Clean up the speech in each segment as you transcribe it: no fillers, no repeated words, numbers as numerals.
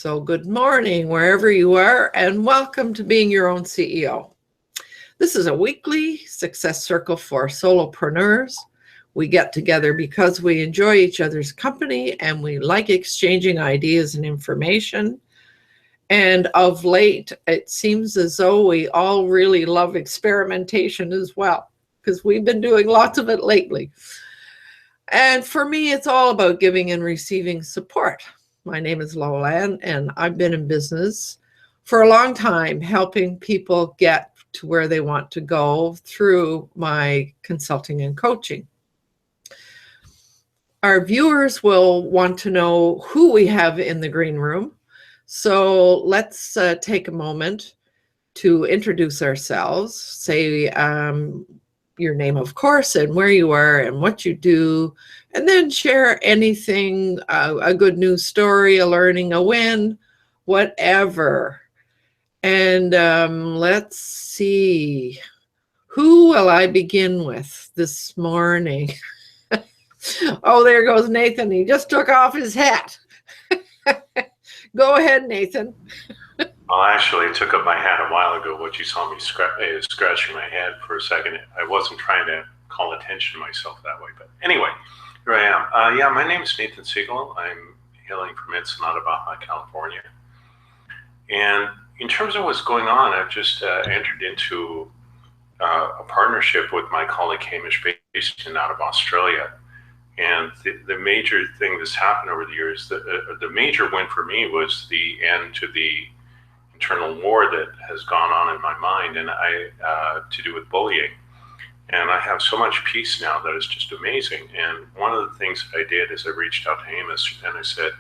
So good morning, wherever you are, and welcome to Being Your Own CEO. This is a weekly success circle for solopreneurs. We get together because we enjoy each other's company and we like exchanging ideas and information. And of late, it seems as though we all really love experimentation as well, because we've been doing lots of it lately. And for me, it's all about giving and receiving support. My name is Lolan, and I've been in business for a long time, helping people get to where they want to go through my consulting and coaching. Our viewers will want to know who we have in the green room. So let's take a moment to introduce ourselves, say your name, of course, and where you are and what you do, and then share anything, a good news story, a learning, a win, whatever. And let's see, who will I begin with this morning? Oh, there goes Nathan. He just took off his hat. Go ahead, Nathan. I actually took up my hat a while ago. What you saw me scratching my head for a second. I wasn't trying to call attention to myself that way. But anyway, here I am. Yeah, my name is Nathan Siegel. I'm hailing from Ensenada, Baja, California. And in terms of what's going on, I've just entered into a partnership with my colleague Hamish, based out of Australia. And the major thing that's happened over the years, the major win for me was the end to the internal war that has gone on in my mind, and to do with bullying. And I have so much peace now that it's just amazing. And one of the things that I did is I reached out to Hamish and I said,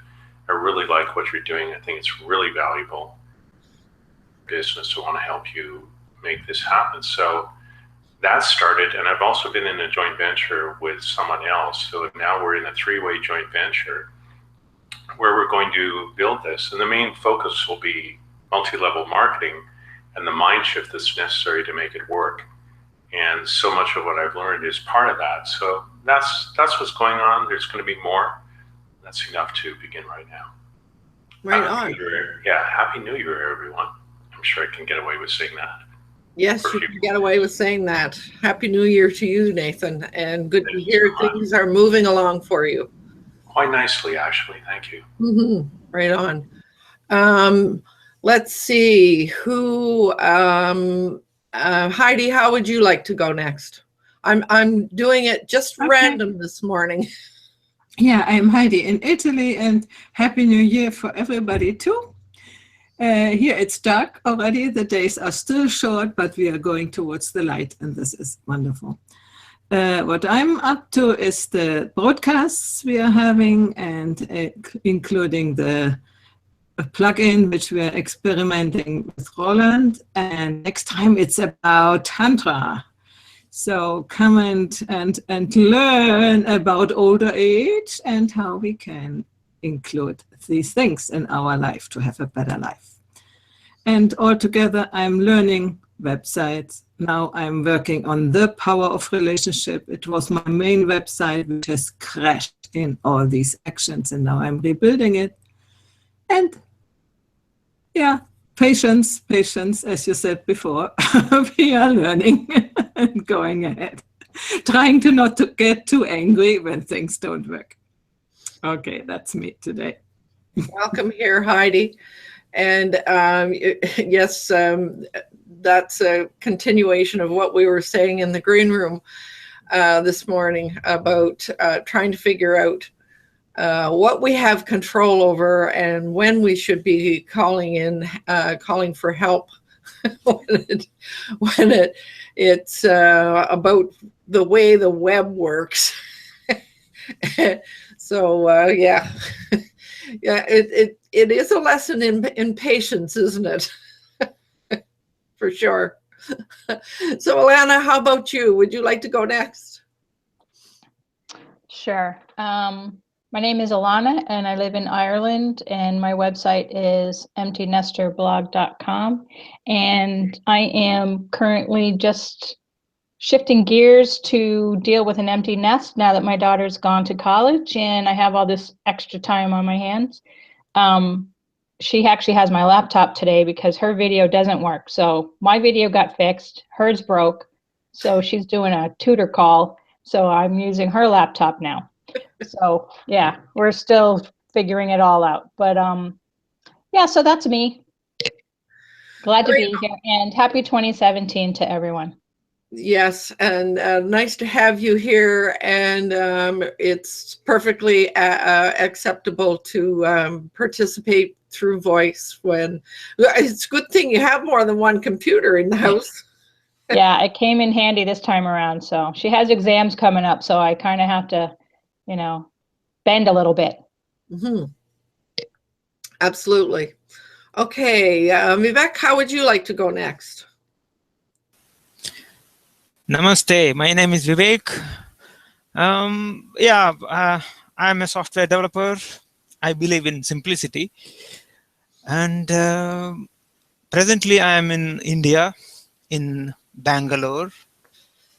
I really like what you're doing. I think it's really valuable business. I want to help you make this happen. So that started, and I've also been in a joint venture with someone else. So now we're in a three-way joint venture where we're going to build this. And the main focus will be multi-level marketing and the mind shift that's necessary to make it work. And so much of what I've learned is part of that. So that's what's going on. There's going to be more. That's enough to begin right now. Right on. Yeah, Happy New Year, everyone. I'm sure I can get away with saying that. Yes, you can get away with saying that. Happy New Year to you, Nathan. And good to hear things are moving along for you. Quite nicely, actually. Thank you. Mm-hmm. Right on. Let's see who, Heidi, how would you like to go next? I'm doing it just random this morning. Yeah, I'm Heidi in Italy, and Happy New Year for everybody too. Here it's dark already. The days are still short, but we are going towards the light, and this is wonderful. What I'm up to is the broadcasts we are having, and including the plugin which we are experimenting with Roland. And next time it's about Tantra. So come and learn about older age and how we can include these things in our life to have a better life. And altogether, I'm learning websites. Now I'm working on the power of relationship. It was my main website, which has crashed in all these actions, and now I'm rebuilding it. And yeah, patience, as you said before. We are learning and going ahead, trying to not to get too angry when things don't work. Okay, that's me today. Welcome here, Heidi. And yes, that's a continuation of what we were saying in the green room this morning about trying to figure out what we have control over and when we should be calling for help when it's about the way the web works. So yeah, it is a lesson in patience, isn't it? For sure. So Alana, how about you? Would you like to go next? Sure. My name is Alana and I live in Ireland, and my website is emptynesterblog.com. And I am currently just shifting gears to deal with an empty nest now that my daughter's gone to college and I have all this extra time on my hands. she actually has my laptop today because her video doesn't work. So my video got fixed, hers broke. So she's doing a tutor call. So I'm using her laptop now. So yeah, we're still figuring it all out. But yeah, so that's me. Glad to be here, and happy 2017 to everyone. Yes, and nice to have you here. And it's perfectly acceptable to participate through voice when it's a good thing you have more than one computer in the house. Yeah, it came in handy this time around. So she has exams coming up, so I kind of have to, you know, bend a little bit. Mm-hmm. Absolutely. Okay, Vivek, how would you like to go next? Namaste. My name is Vivek. I'm a software developer. I believe in simplicity. And presently, I am in India, in Bangalore.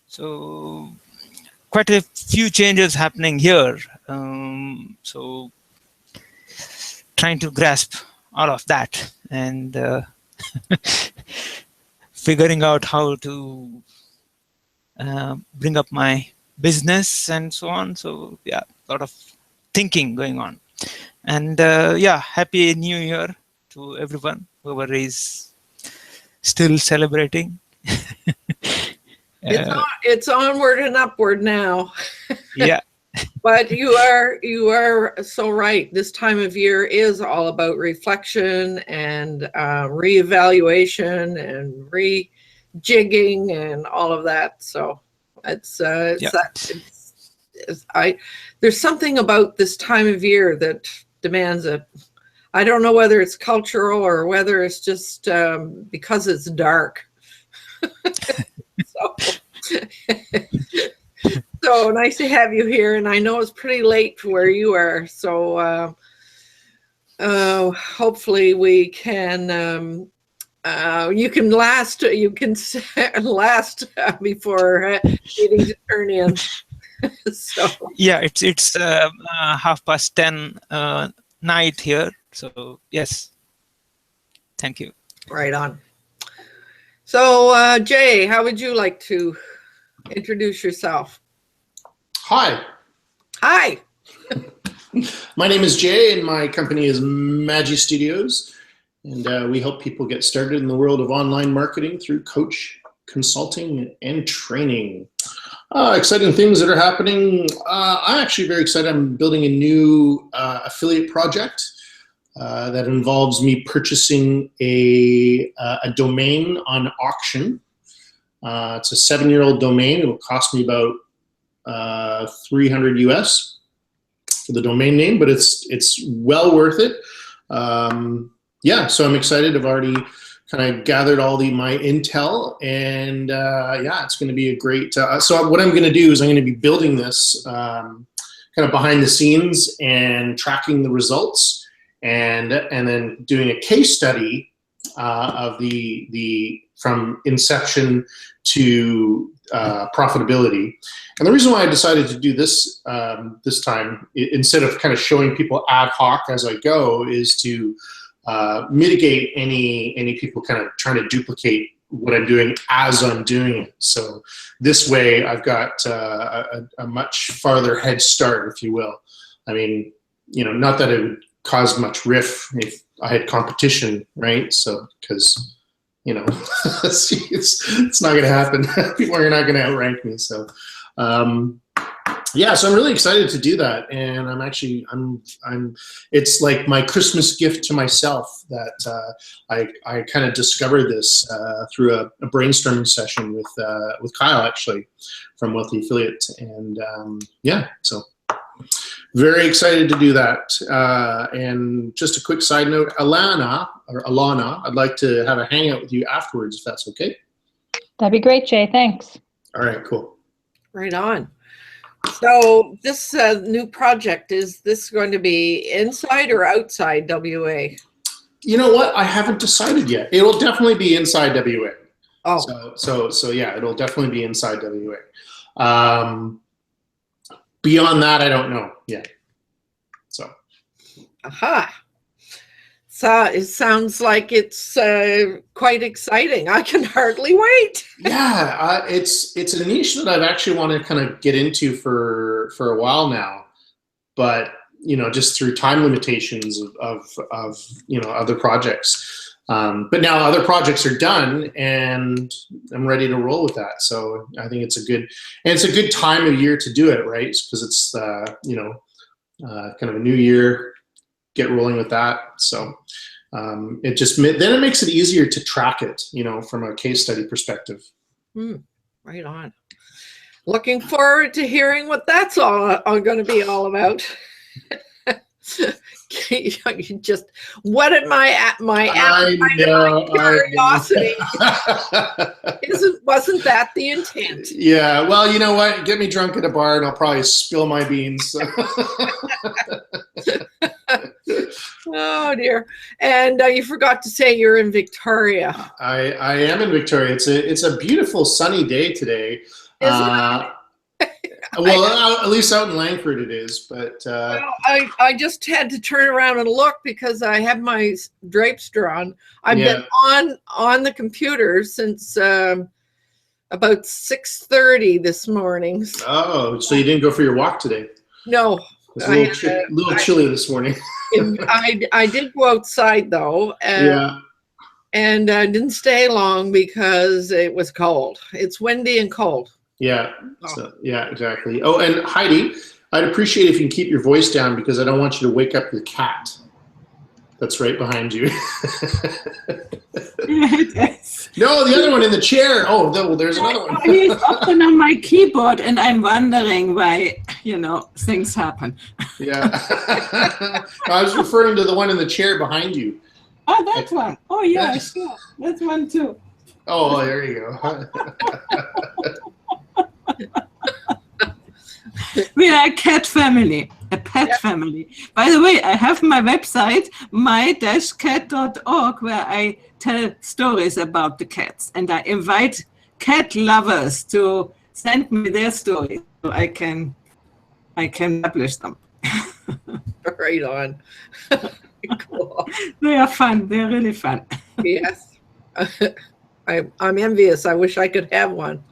So quite a few changes happening here. So trying to grasp all of that and figuring out how to bring up my business and so on. So yeah, a lot of thinking going on. And yeah, happy New Year to everyone, whoever is still celebrating. It's onward and upward now. Yeah. But you are so right. This time of year is all about reflection and reevaluation and rejigging and all of that. So there's something about this time of year that demands it. I don't know whether it's cultural or whether it's just because it's dark. So nice to have you here, and I know it's pretty late where you are. So hopefully we can. You can last before needing to turn in. So yeah, it's 10:30 night here. So yes, thank you. Right on. So Jay, how would you like to introduce yourself? Hi. Hi. My name is Jay, and my company is Magi Studios, and we help people get started in the world of online marketing through coach, consulting, and training. Exciting things that are happening. I'm actually very excited. I'm building a new affiliate project that involves me purchasing a domain on auction. It's a 7-year-old domain. It'll cost me about $300 US for the domain name, but it's well worth it. Yeah, so I'm excited. I've already kind of gathered all my intel, and yeah, it's going to be a great. So what I'm going to do is I'm going to be building this kind of behind the scenes and tracking the results, and then doing a case study of the from inception to profitability. And the reason why I decided to do this this time, instead of kind of showing people ad hoc as I go, is to mitigate any people kind of trying to duplicate what I'm doing as I'm doing it. So this way I've got a much farther head start, if you will. I mean, not that it would cause much riff if I had competition, right? So, because it's not going to happen. People are not going to outrank me. So, yeah, so I'm really excited to do that, and it's like my Christmas gift to myself that I kind of discovered this through a brainstorming session with Kyle, actually, from Wealthy Affiliate, and yeah, so very excited to do that. And just a quick side note, Alana, I'd like to have a hangout with you afterwards, if that's okay. That'd be great, Jay. Thanks. All right, cool. Right on. So this new project, is this going to be inside or outside WA? You know what? I haven't decided yet. It'll definitely be inside WA. Oh. So yeah, it'll definitely be inside WA. Beyond that, I don't know yet. So. Aha. So it sounds like it's quite exciting. I can hardly wait. Yeah, it's a niche that I've actually wanted to kind of get into for a while now, but just through time limitations of other projects. But now other projects are done, and I'm ready to roll with that. So I think it's a good time of year to do it, right? Because it's kind of a new year, get rolling with that. So then it makes it easier to track it, from a case study perspective. Right on. Looking forward to hearing what that's all going to be all about. Just whetted my curiosity. Wasn't that the intent? Yeah. Well, you know what? Get me drunk at a bar, and I'll probably spill my beans. Oh dear! And you forgot to say you're in Victoria. I am in Victoria. It's a beautiful sunny day today. Well, at least out in Langford it is. But well, I just had to turn around and look because I have my drapes drawn. I've been on the computer since about 6:30 this morning. Oh, so you didn't go for your walk today? No. It's a little chilly this morning. I did go outside though. And I didn't stay long because it was cold. It's windy and cold. Yeah. So, yeah, exactly. Oh, and Heidi, I'd appreciate if you can keep your voice down because I don't want you to wake up your cat. That's right behind you. No, the other one in the chair. Oh, there's another one. He's often on my keyboard, and I'm wondering why, things happen. Yeah. I was referring to the one in the chair behind you. Oh, that one. Oh, yeah, sure. That's one too. Oh, there you go. We are a cat family, a pet family. By the way, I have my website, my-cat.org, where I tell stories about the cats. And I invite cat lovers to send me their stories so I can publish them. Right on. Cool. They are fun. They're really fun. Yes. I'm envious. I wish I could have one.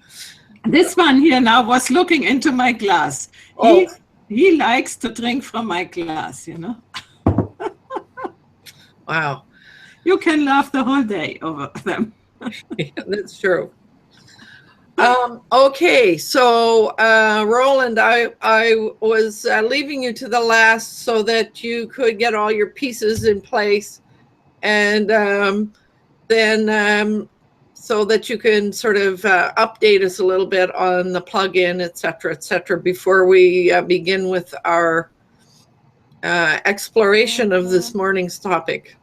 This one here now was looking into my glass. Oh. He likes to drink from my glass, Wow. You can laugh the whole day over them. Yeah, that's true. Okay, so Roland, I was leaving you to the last so that you could get all your pieces in place, and then so that you can sort of update us a little bit on the plugin, et cetera, before we begin with our exploration of this morning's topic.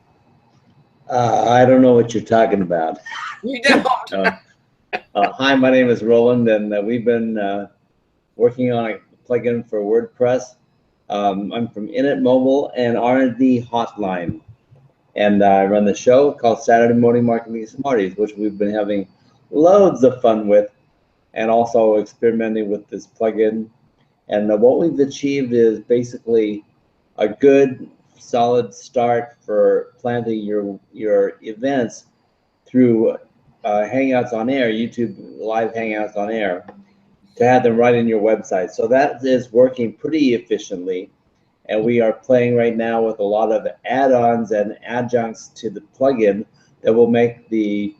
I don't know what you're talking about. You don't? Hi, my name is Roland, and we've been working on a plugin for WordPress. I'm from Init Mobile and R&D Hotline, and I run the show called Saturday Morning Marketing Smarties, which we've been having loads of fun with, and also experimenting with this plugin. And what we've achieved is basically a good, solid start for planning your events through Hangouts on Air, YouTube live Hangouts on Air, to have them right in your website. So that is working pretty efficiently. And we are playing right now with a lot of add-ons and adjuncts to the plugin that will make the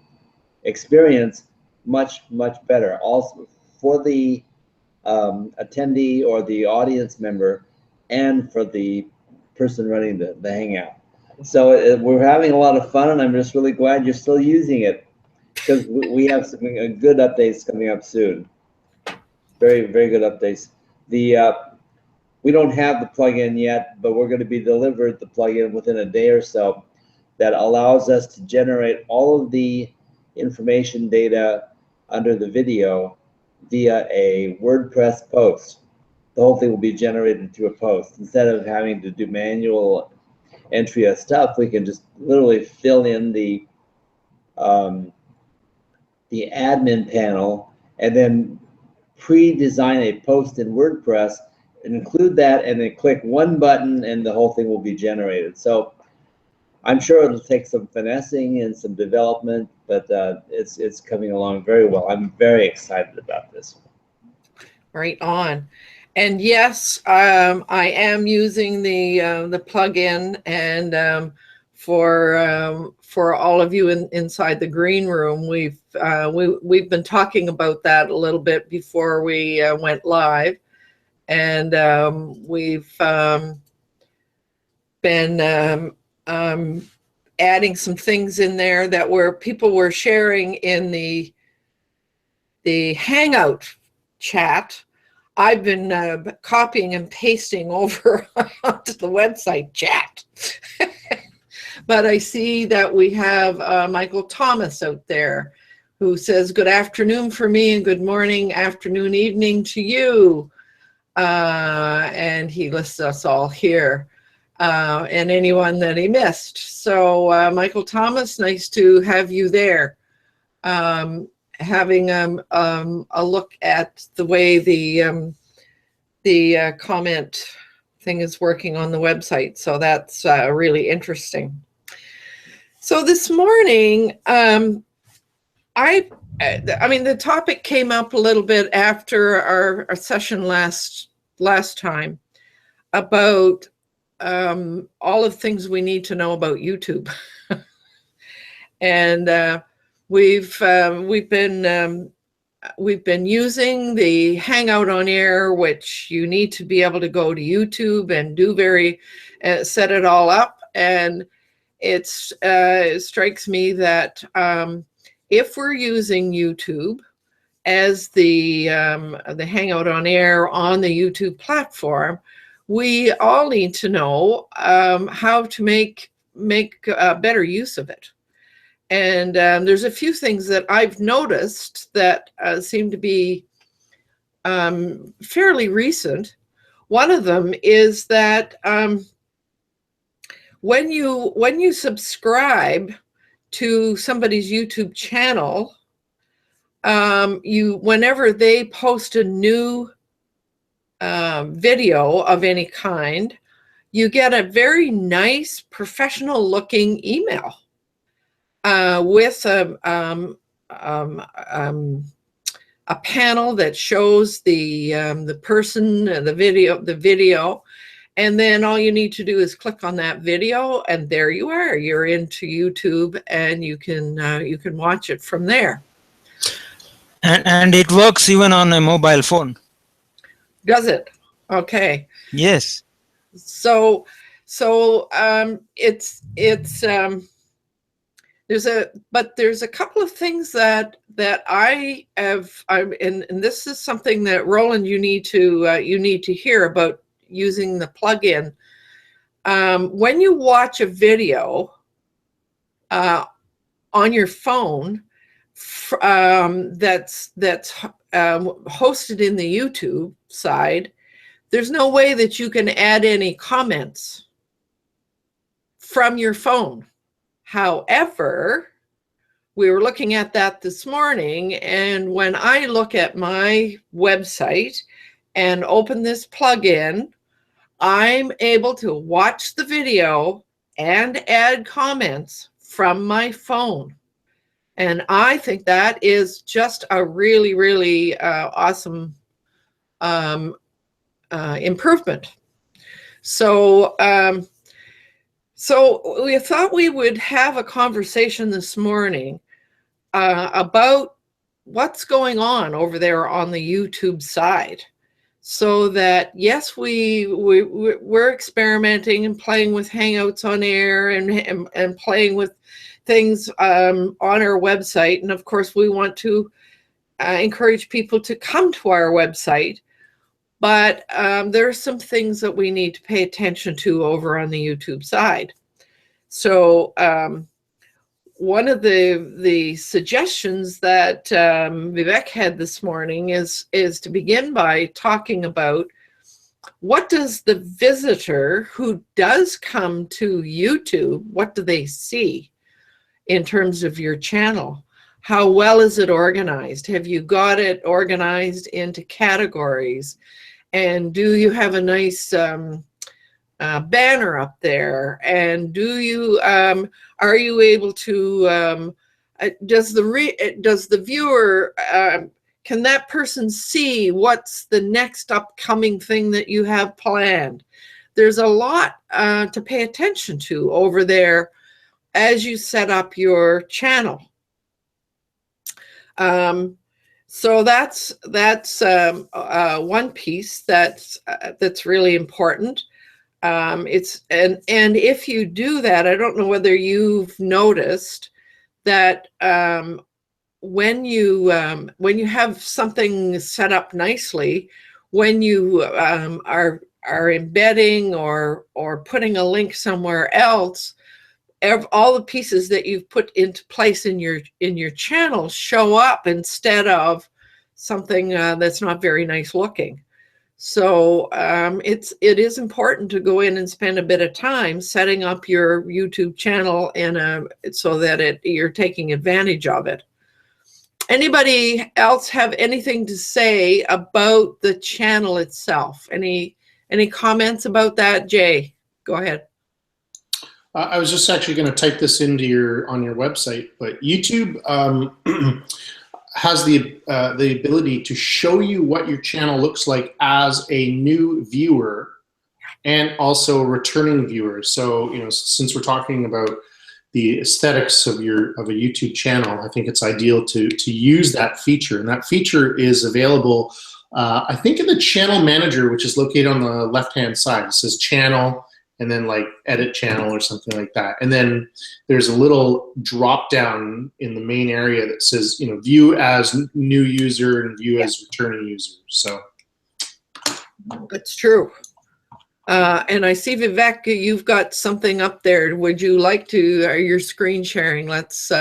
experience much, much better. Also for the attendee or the audience member and for the person running the Hangout. So we're having a lot of fun, and I'm just really glad you're still using it, because we have some good updates coming up soon. Very, very good updates. We don't have the plugin yet, but we're going to be delivered the plugin within a day or so that allows us to generate all of the information data under the video via a WordPress post. The whole thing will be generated through a post. Instead of having to do manual entry of stuff, we can just literally fill in the admin panel and then pre-design a post in WordPress and include that, and then click one button and the whole thing will be generated. So I'm sure it'll take some finessing and some development, but it's coming along very well. I'm very excited about this. Right on. And yes, I am using the plugin, and for all of you inside the green room, we've been talking about that a little bit before we went live, and we've been adding some things in there that people were sharing in the Hangout chat. I've been copying and pasting over onto the website chat. But I see that we have Michael Thomas out there who says, good afternoon for me and good morning, afternoon, evening to you. And he lists us all here and anyone that he missed. So Michael Thomas, nice to have you there. Having a look at the way the comment thing is working on the website. So that's really interesting. So this morning, I mean, the topic came up a little bit after our session last time about all of the things we need to know about YouTube. And we've been using the Hangout on Air, which you need to be able to go to YouTube and set it all up. And it strikes me that if we're using YouTube as the Hangout on Air on the YouTube platform, we all need to know how to make better use of it. And there's a few things that I've noticed that seem to be fairly recent. One of them is that when you subscribe to somebody's YouTube channel, whenever they post a new video of any kind, you get a very nice professional looking email with a panel that shows the person, the video, and then all you need to do is click on that video, and there you are. You're into YouTube, and you can watch it from there. And it works even on a mobile phone. Does it? Okay. Yes. So it's there's a couple of things that I have, and this is something that Roland you need to hear about using the plugin. When you watch a video on your phone that's hosted in the YouTube side, there's no way that you can add any comments from your phone. However, we were looking at that this morning, and when I look at my website and open this plugin, I'm able to watch the video and add comments from my phone. And I think that is just a really, really awesome improvement. So we thought we would have a conversation this morning about what's going on over there on the YouTube side. So that, yes, we're experimenting and playing with Hangouts on Air and playing with things on our website. And of course, we want to encourage people to come to our website. But there are some things that we need to pay attention to over on the YouTube side. So one of the suggestions that Vivek had this morning is to begin by talking about what does the visitor who does come to YouTube, what do they see in terms of your channel? How well is it organized? Have you got it organized into categories? And do you have a nice banner up there? And do you are you able to does the viewer can that person see what's the next upcoming thing that you have planned? There's a lot to pay attention to over there as you set up your channel. So that's one piece that's really important. It's and if you do that, I don't know whether you've noticed that when you have something set up nicely, when you are embedding or putting a link somewhere else, all the pieces that you've put into place in your channel show up instead of something that's not very nice looking. So it is important to go in and spend a bit of time setting up your YouTube channel so that you're taking advantage of it. Anybody else have anything to say about the channel itself? Any comments about that? Jay, go ahead. I was just actually going to type this into on your website, but YouTube has the ability to show you what your channel looks like as a new viewer and also a returning viewer. So, since we're talking about the aesthetics of a YouTube channel, I think it's ideal to use that feature. And that feature is available, I think, in the channel manager, which is located on the left-hand side. It says channel and then like edit channel or something like that. And then there's a little drop down in the main area that says, view as new user and view as returning user. So that's true. And I see, Vivek, you've got something up there. Would you like to, your screen sharing? Let's,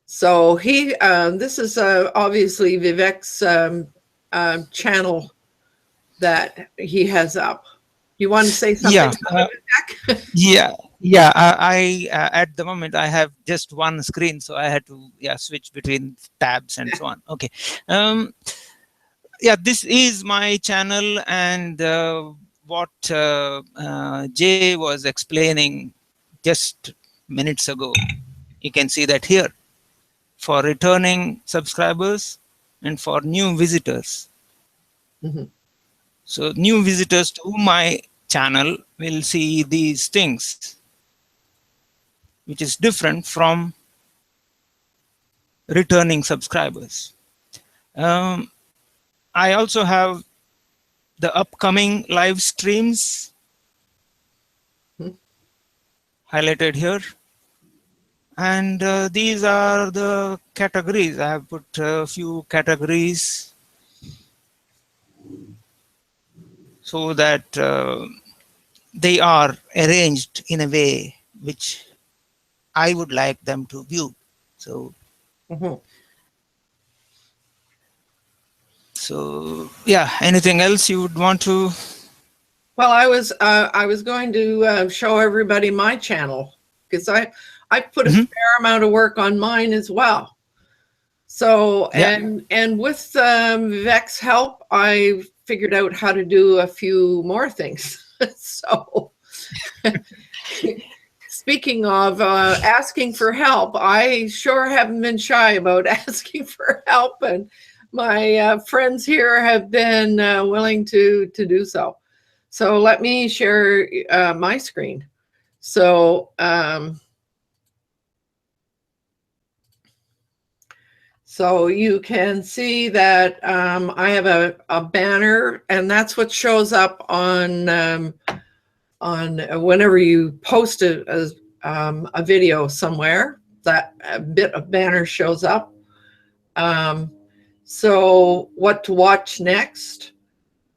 so this is obviously Vivek's channel that he has up. You want to say something about Vivek? Yeah. I at the moment I have just one screen, so I had to switch between tabs and so on. Okay. This is my channel, and what Jay was explaining just minutes ago, you can see that here for returning subscribers and for new visitors. Mm-hmm. So new visitors to my channel will see these things, which is different from returning subscribers. I also have the upcoming live streams highlighted here. And these are the categories. I have put a few categories so that they are arranged in a way which I would like them to view. So, so anything else you would want to? Well, I was going to show everybody my channel, because I put a fair amount of work on mine as well. So, and with Vivek's help, I figured out how to do a few more things. So, speaking of asking for help, I sure haven't been shy about asking for help, and my friends here have been willing to do so. So let me share my screen. So, so you can see that I have a banner, and that's what shows up on whenever you post a video somewhere. That a bit of banner shows up. So what to watch next?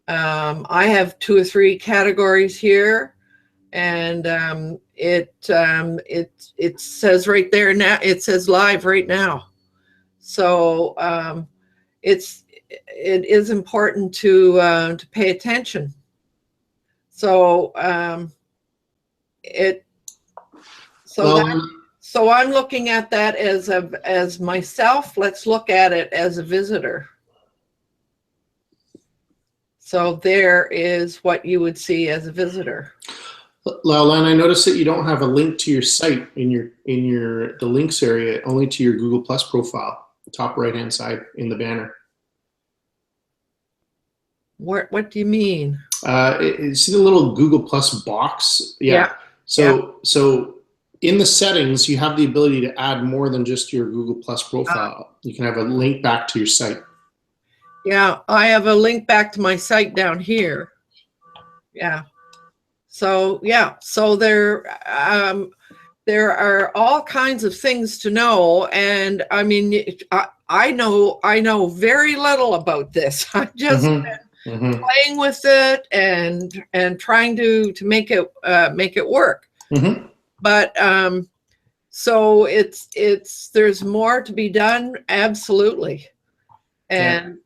I have 2 or 3 categories here, and it says right there now. It says live right now. So it is important to pay attention. So so I'm looking at that as myself. Let's look at it as a visitor. So there is what you would see as a visitor. Laulan, I noticed that you don't have a link to your site in the links area, only to your Google Plus profile, top right hand side in the banner. What do you mean? See the little Google Plus box? Yeah. So in the settings, you have the ability to add more than just your Google Plus profile. You can have a link back to your site. Yeah, I have a link back to my site down here. Yeah. So yeah, so there are all kinds of things to know, and I mean, I know very little about this. I'm just playing with it and trying to make it work. But so there's more to be done, absolutely, and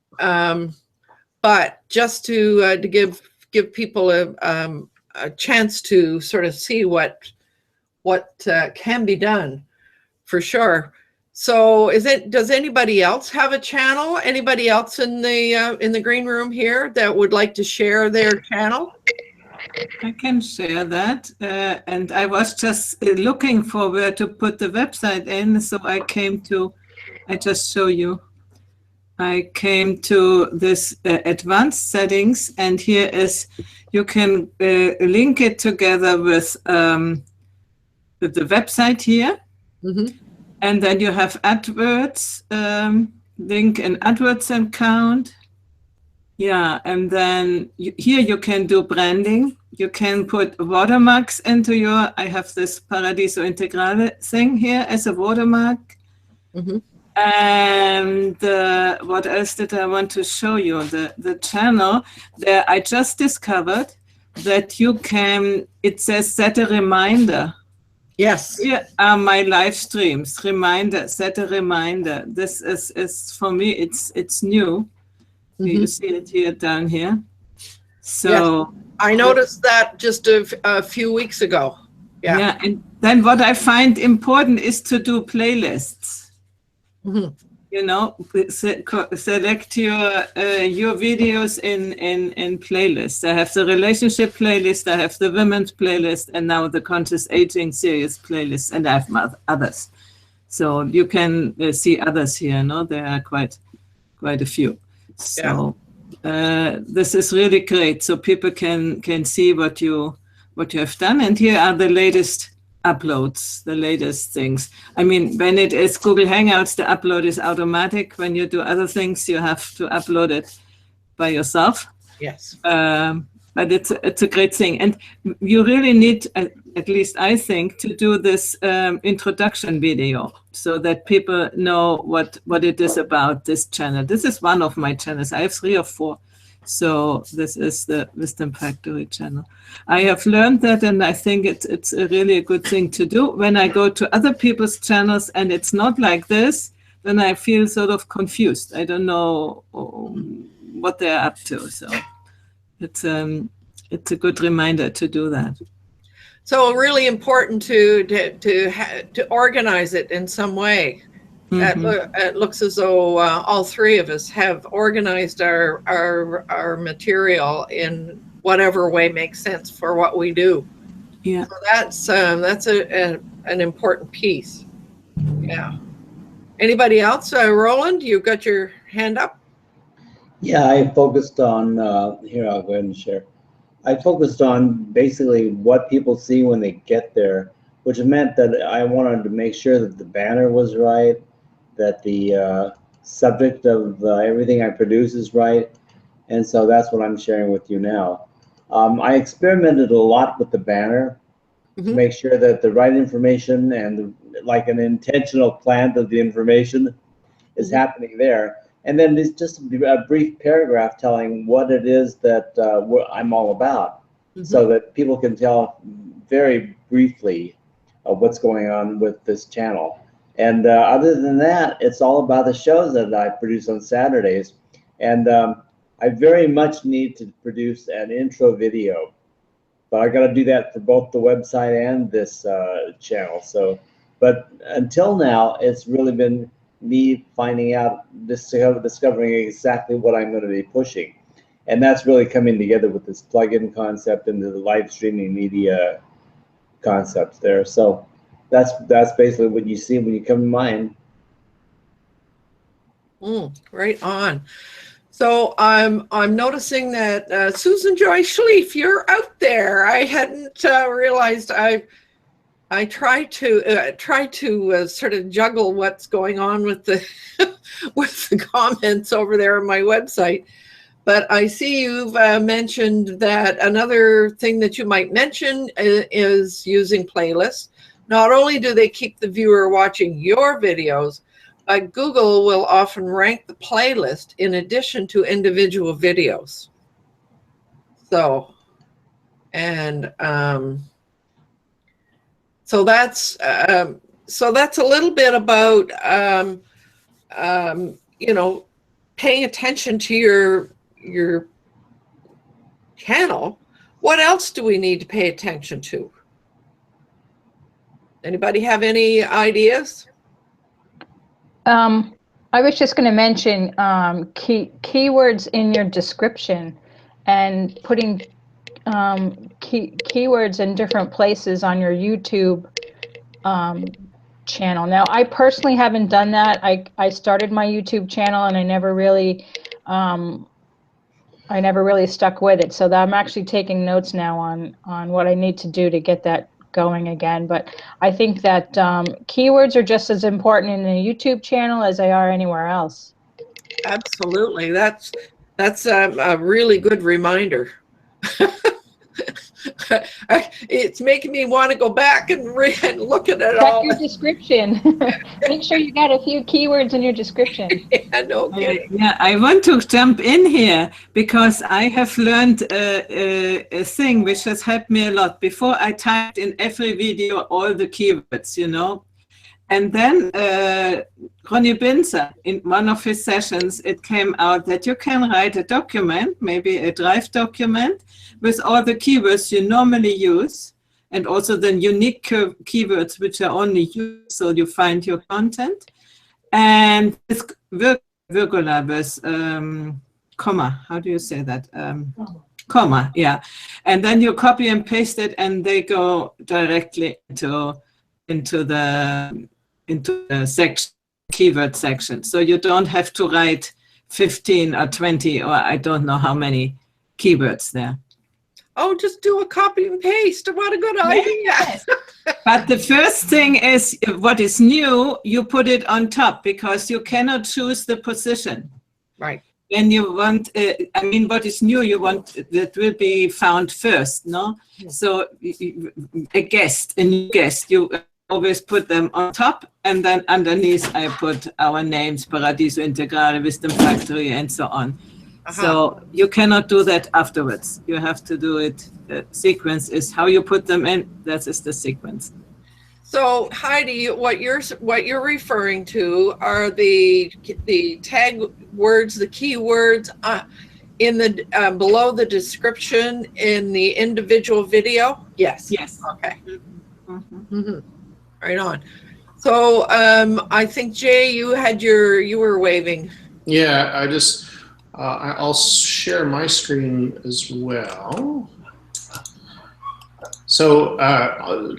but just to give people a chance to sort of see what can be done, for sure. So does anybody else have a channel? Anybody else in the green room here that would like to share their channel? I can share that. And I was just looking for where to put the website in. So I just show you. I came to this advanced settings, and here is, you can link it together with the website here. And then you have AdWords, link an AdWords account. Yeah, and then here you can do branding. You can put watermarks into I have this Paradiso Integrale thing here as a watermark. And what else did I want to show you? The channel there, I just discovered that you can, it says set a reminder. Yes. Here are my live streams. Reminder, set a reminder. This is for me, it's new. You see it here down here. So yes. I noticed that just a few weeks ago. Yeah, and then what I find important is to do playlists. You know, select your videos in playlists. I have the relationship playlist, I have the women's playlist, and now the conscious aging series playlist, and I have others. So you can see others here. No, there are quite a few. So this is really great. So people can see what you have done, and here are the latest uploads, the latest things. I mean, when it is Google Hangouts, the upload is automatic. When you do other things, you have to upload it by yourself. Yes. But it's a great thing. And you really need, at least I think, to do this introduction video so that people know what it is about, this channel. This is one of my channels. I have 3 or 4. So this is the Wisdom Factory channel. I have learned that, and I think it's a really good thing to do. When I go to other people's channels and it's not like this, then I feel sort of confused. I don't know what they're up to. So it's a good reminder to do that. So really important to organize it in some way. It looks as though all 3 of us have organized our material in whatever way makes sense for what we do. Yeah. So that's an important piece. Yeah. Anybody else? Roland, you've got your hand up. Yeah, I focused on here. I'll go ahead and share. I focused on basically what people see when they get there, which meant that I wanted to make sure that the banner was right, that the subject of everything I produce is right. And so that's what I'm sharing with you now. I experimented a lot with the banner to make sure that the right information and like an intentional plant of the information is happening there. And then there's just a brief paragraph telling what it is that I'm all about, so that people can tell very briefly what's going on with this channel. And other than that, it's all about the shows that I produce on Saturdays. And I very much need to produce an intro video, but I got to do that for both the website and this channel. So, but until now, it's really been me finding out, discovering exactly what I'm going to be pushing. And that's really coming together with this plugin concept and the live streaming media concepts there. So that's basically what you see when you come to mine. Right on. So I'm noticing that Susan Joy Schlief, you're out there. I hadn't realized. I try to sort of juggle what's going on with the with the comments over there on my website. But I see you've mentioned that another thing that you might mention is using playlists. Not only do they keep the viewer watching your videos, but Google will often rank the playlist in addition to individual videos. So, and so that's a little bit about you know, paying attention to your channel. What else do we need to pay attention to? Anybody have any ideas? I was just going to mention keywords in your description and putting keywords in different places on your YouTube channel. Now, I personally haven't done that. I started my YouTube channel and I never really stuck with it. So that I'm actually taking notes now on what I need to do to get that going again. But I think that keywords are just as important in a YouTube channel as they are anywhere else. Absolutely. That's a really good reminder. It's making me want to go back and look at it all. Check your description. Make sure you got a few keywords in your description. Yeah, no kidding. Yeah, I want to jump in here because I have learned a thing which has helped me a lot. Before I typed in every video all the keywords, you know. And then Ronnie Binzer, in one of his sessions, it came out that you can write a document, maybe a Drive document, with all the keywords you normally use, and also the unique keywords which are only used, so you find your content. And this virgula with comma, how do you say that? Comma, yeah. And then you copy and paste it, and they go directly into the section, keyword section. So you don't have to write 15 or 20 or I don't know how many keywords there. Oh, just do a copy and paste. What a good idea. But the first thing is what is new, you put it on top because you cannot choose the position. Right. When you want, I mean, what is new, you want that will be found first, no? Yes. So a new guest, you always put them on top, and then underneath I put our names, Paradiso Integrale, Wisdom Factory, and so on. So you cannot do that afterwards. You have to do it. The sequence is how you put them in. That is the sequence. So Heidi, what you're referring to are the tag words, the keywords in the below the description in the individual video. Yes. Yes. Okay. Mm-hmm. Mm-hmm. Right on. So I think Jay, you were waving. Yeah, I'll share my screen as well. So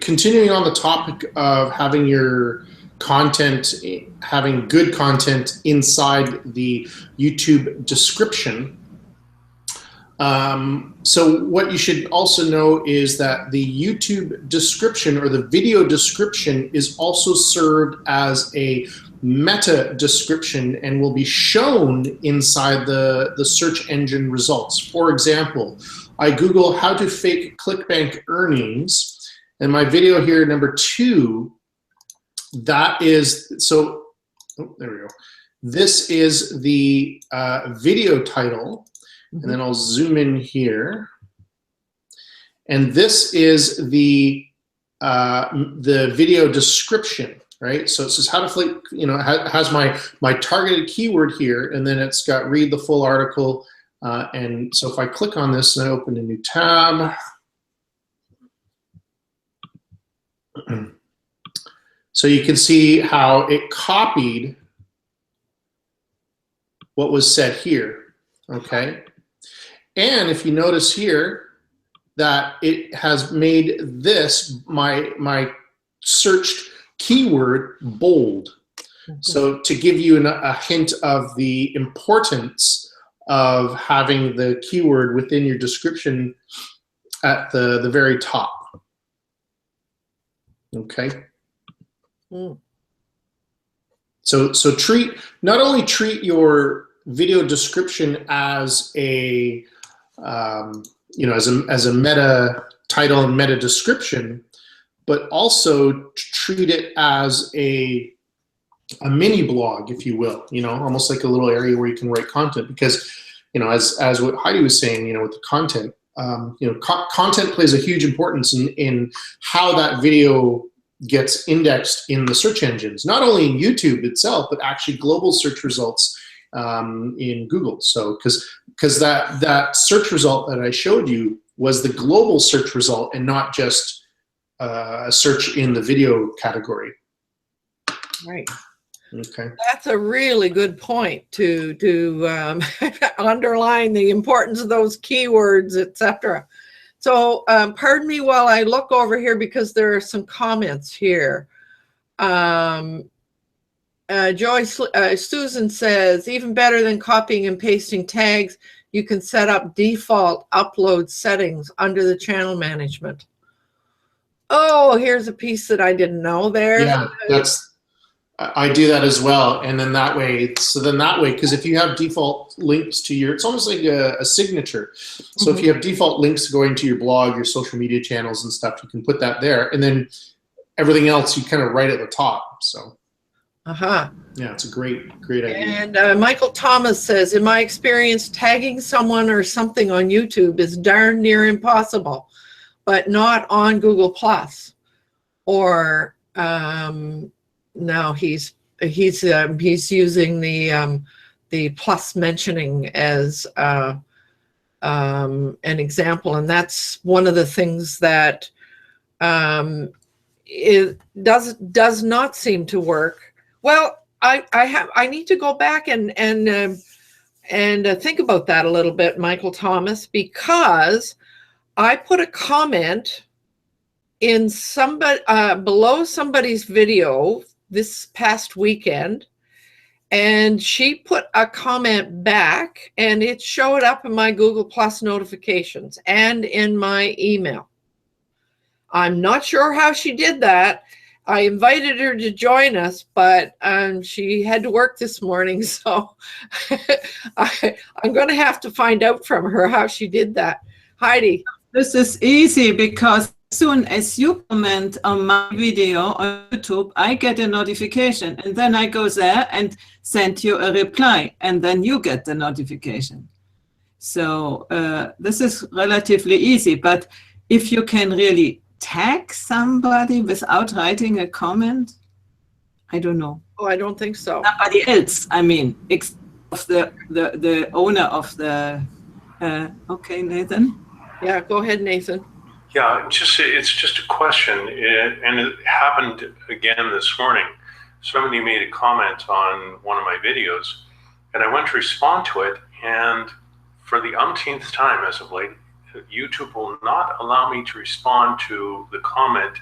continuing on the topic of having your content, having good content inside the YouTube description. So what you should also know is that the YouTube description or the video description is also served as a meta description and will be shown inside the search engine results. For example, I Google how to fake ClickBank earnings, and my video here, number 2, that is, so, oh, there we go. This is the video title, and then I'll zoom in here. And this is the video description. Right, so it says how to fake, you know, has my targeted keyword here, and then it's got read the full article. And so if I click on this and I open a new tab, so you can see how it copied what was said here. Okay, And if you notice here that it has made this, my searched keyword, bold. So to give you a hint of the importance of having the keyword within your description at the very top. Okay. So not only treat your video description as a as a meta title and meta description, but also treat it as a mini blog, if you will, almost like a little area where you can write content, because, as what Heidi was saying, with the content, content plays a huge importance in how that video gets indexed in the search engines, not only in YouTube itself, but actually global search results in Google. So, because that search result that I showed you was the global search result and not just a search in the video category. Right. Okay. That's a really good point to underline the importance of those keywords, etc. So pardon me while I look over here, because there are some comments here. Susan says, even better than copying and pasting tags, you can set up default upload settings under the channel management. Oh, here's a piece that I didn't know there. Yeah, I do that as well. And then that way, because if you have default links to it's almost like a signature. So if you have default links going to your blog, your social media channels and stuff, you can put that there. And then everything else, you kind of write at the top. So, yeah, it's a great idea. And Michael Thomas says, in my experience, tagging someone or something on YouTube is darn near impossible, but not on Google+. Or, no, he's using the plus mentioning as an example, and that's one of the things that it does not seem to work. Well, I need to go back and think about that a little bit, Michael Thomas, because I put a comment in below somebody's video this past weekend, and she put a comment back, and it showed up in my Google Plus notifications and in my email. I'm not sure how she did that. I invited her to join us, but she had to work this morning, so I'm going to have to find out from her how she did that. Heidi. This is easy, because as soon as you comment on my video on YouTube, I get a notification, and then I go there and send you a reply, and then you get the notification. So this is relatively easy, but if you can really tag somebody without writing a comment, I don't know. Oh, I don't think so. Somebody else, I mean, of the owner of the, okay, Nathan? Yeah, go ahead, Nathan. Yeah, it's just a question, and it happened again this morning. Somebody made a comment on one of my videos, and I went to respond to it, and for the umpteenth time as of late, YouTube will not allow me to respond to the comment,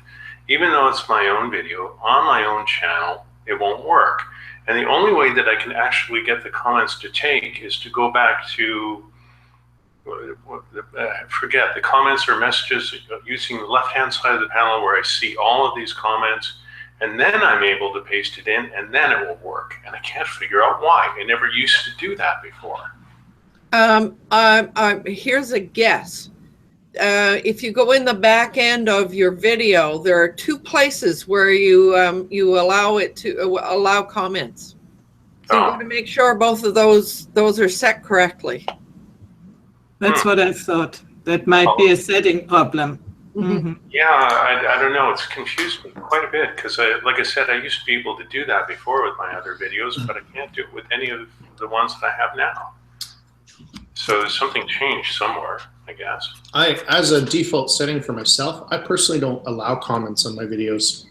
even though it's my own video on my own channel. It won't work, and the only way that I can actually get the comments to take is to go back to forget the comments or messages using the left-hand side of the panel where I see all of these comments, and then I'm able to paste it in, and then it will work. And I can't figure out why. I never used to do that before. Here's a guess. If you go in the back end of your video, there are two places where you allow it to allow comments. So you want to make sure both of those are set correctly. That's what I thought. That might be a setting problem. Yeah, I don't know. It's confused me quite a bit, because like I said, I used to be able to do that before with my other videos, but I can't do it with any of the ones that I have now. So something changed somewhere, I guess. As a default setting for myself, I personally don't allow comments on my videos.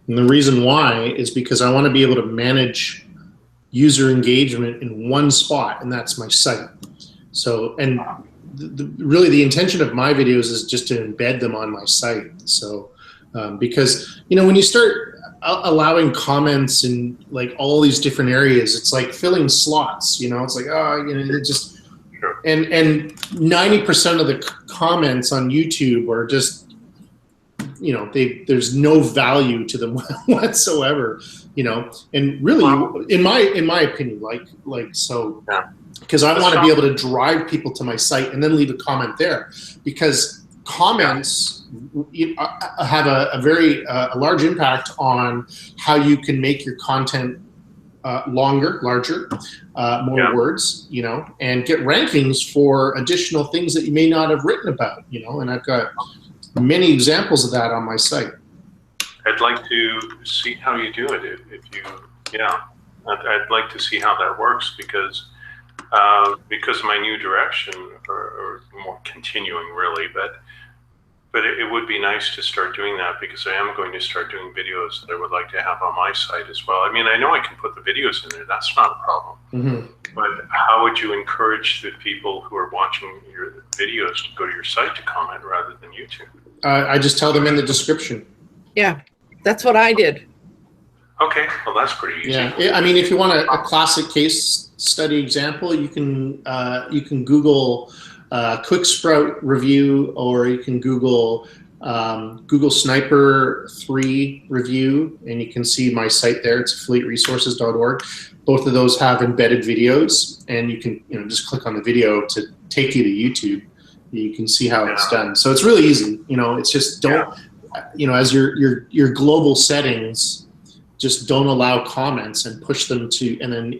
And the reason why is because I want to be able to manage user engagement in one spot, and that's my site. So, and really the intention of my videos is just to embed them on my site. So, because, you know, when you start allowing comments in like all these different areas, it's like filling slots, you know, it's like, oh, you know, it just, and 90% of the comments on YouTube are just, you know, there's no value to them whatsoever, you know, and really, in my opinion, so, because I want to be able to drive people to my site and then leave a comment there, because comments have a very large impact on how you can make your content larger, more words, you know, and get rankings for additional things that you may not have written about, you know, and I've got many examples of that on my site. I'd like to see how you do it. If you, I'd like to see how that works, because of my new direction, or more continuing really, but it would be nice to start doing that, because I am going to start doing videos that I would like to have on my site as well. I mean, I know I can put the videos in there, that's not a problem. But how would you encourage the people who are watching your videos to go to your site to comment rather than YouTube? I just tell them in the description. Yeah, that's what I did. Okay, well that's pretty easy. Yeah, I mean, if you want a classic case study example, you can Google Quick Sprout review, or you can Google Google Sniper 3 review, and you can see my site there. It's affiliateresources.org. Both of those have embedded videos, and you can just click on the video to take you to YouTube. You can see how it's done. So it's really easy. You know, it's just as your global settings, just don't allow comments and push them to, and then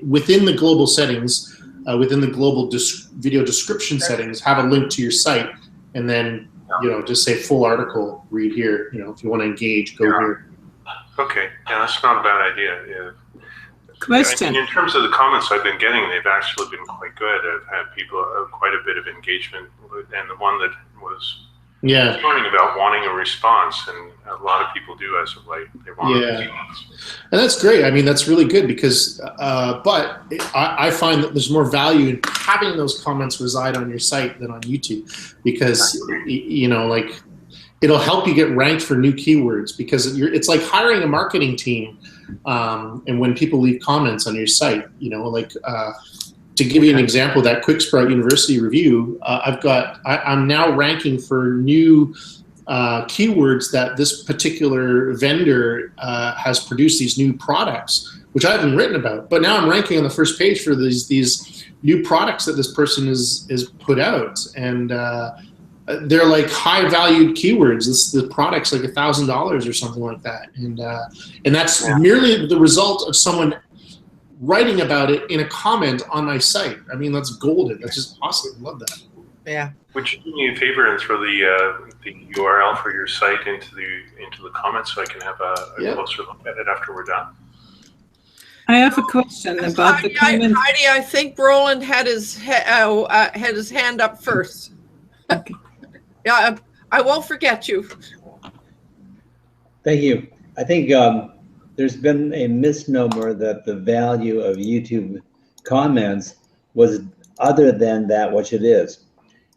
within the global settings, within the global video description settings, have a link to your site, and then just say full article, read here. You know, if you want to engage, go here. Okay, yeah, that's not a bad idea. Yeah. Question. I mean, in terms of the comments I've been getting, they've actually been quite good. I've had people quite a bit of engagement, and the one that was warning about wanting a response, and a lot of people do as of late. They want a response. And that's great. I mean, that's really good, because but I find that there's more value in having those comments reside on your site than on YouTube, because like, it'll help you get ranked for new keywords, because it's like hiring a marketing team. And when people leave comments on your site, to give you an example, that Quick Sprout University review, I'm now ranking for new keywords that this particular vendor has produced, these new products, which I haven't written about. But now I'm ranking on the first page for these new products that this person is put out, and they're like high valued keywords. The product's like $1,000 or something like that, and that's merely the result of someone writing about it in a comment on my site. I mean, that's golden. That's just awesome. I love that. Yeah. Would you do me a favor and throw the URL for your site into the comments, so I can have a closer look at it after we're done? I have a question about the comment. Heidi, I think Roland had his hand up first. Okay. Yeah, I won't forget you. Thank you. I think there's been a misnomer that the value of YouTube comments was other than that which it is.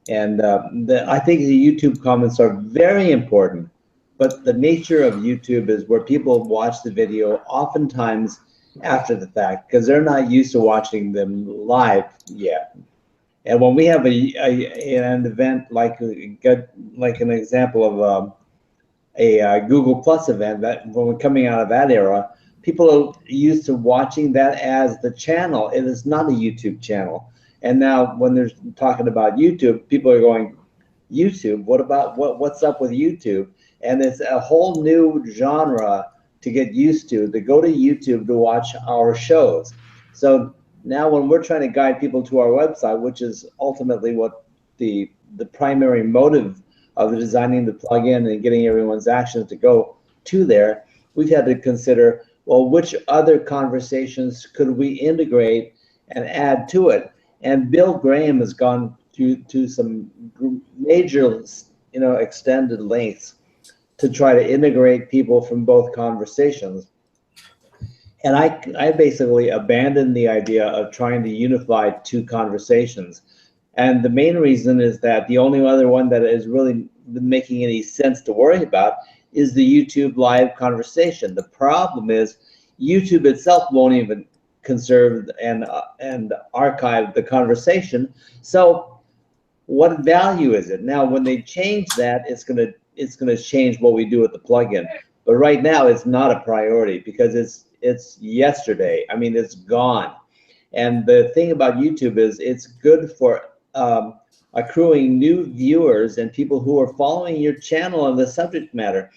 And I think the YouTube comments are very important, but the nature of YouTube is where people watch the video oftentimes after the fact, because they're not used to watching them live yet. And when we have an event like an example of a Google Plus event, that when we're coming out of that era, people are used to watching that as the channel. It is not a YouTube channel. And now when they're talking about YouTube, people are going, YouTube? What's up with YouTube? And it's a whole new genre to get used to go to YouTube to watch our shows. So now when we're trying to guide people to our website, which is ultimately what the primary motive of designing the plugin and getting everyone's actions to go to there, we've had to consider, well, which other conversations could we integrate and add to it? And Bill Graham has gone to some major, extended lengths to try to integrate people from both conversations. And I basically abandoned the idea of trying to unify two conversations, And the main reason is that the only other one that is really making any sense to worry about is the YouTube live conversation. The problem is YouTube itself won't even conserve and archive the conversation. So what value is it? Now, when they change that, it's gonna change what we do with the plugin. But right now, it's not a priority because it's yesterday. I mean, it's gone. And the thing about YouTube is it's good for accruing new viewers and people who are following your channel on the subject matter.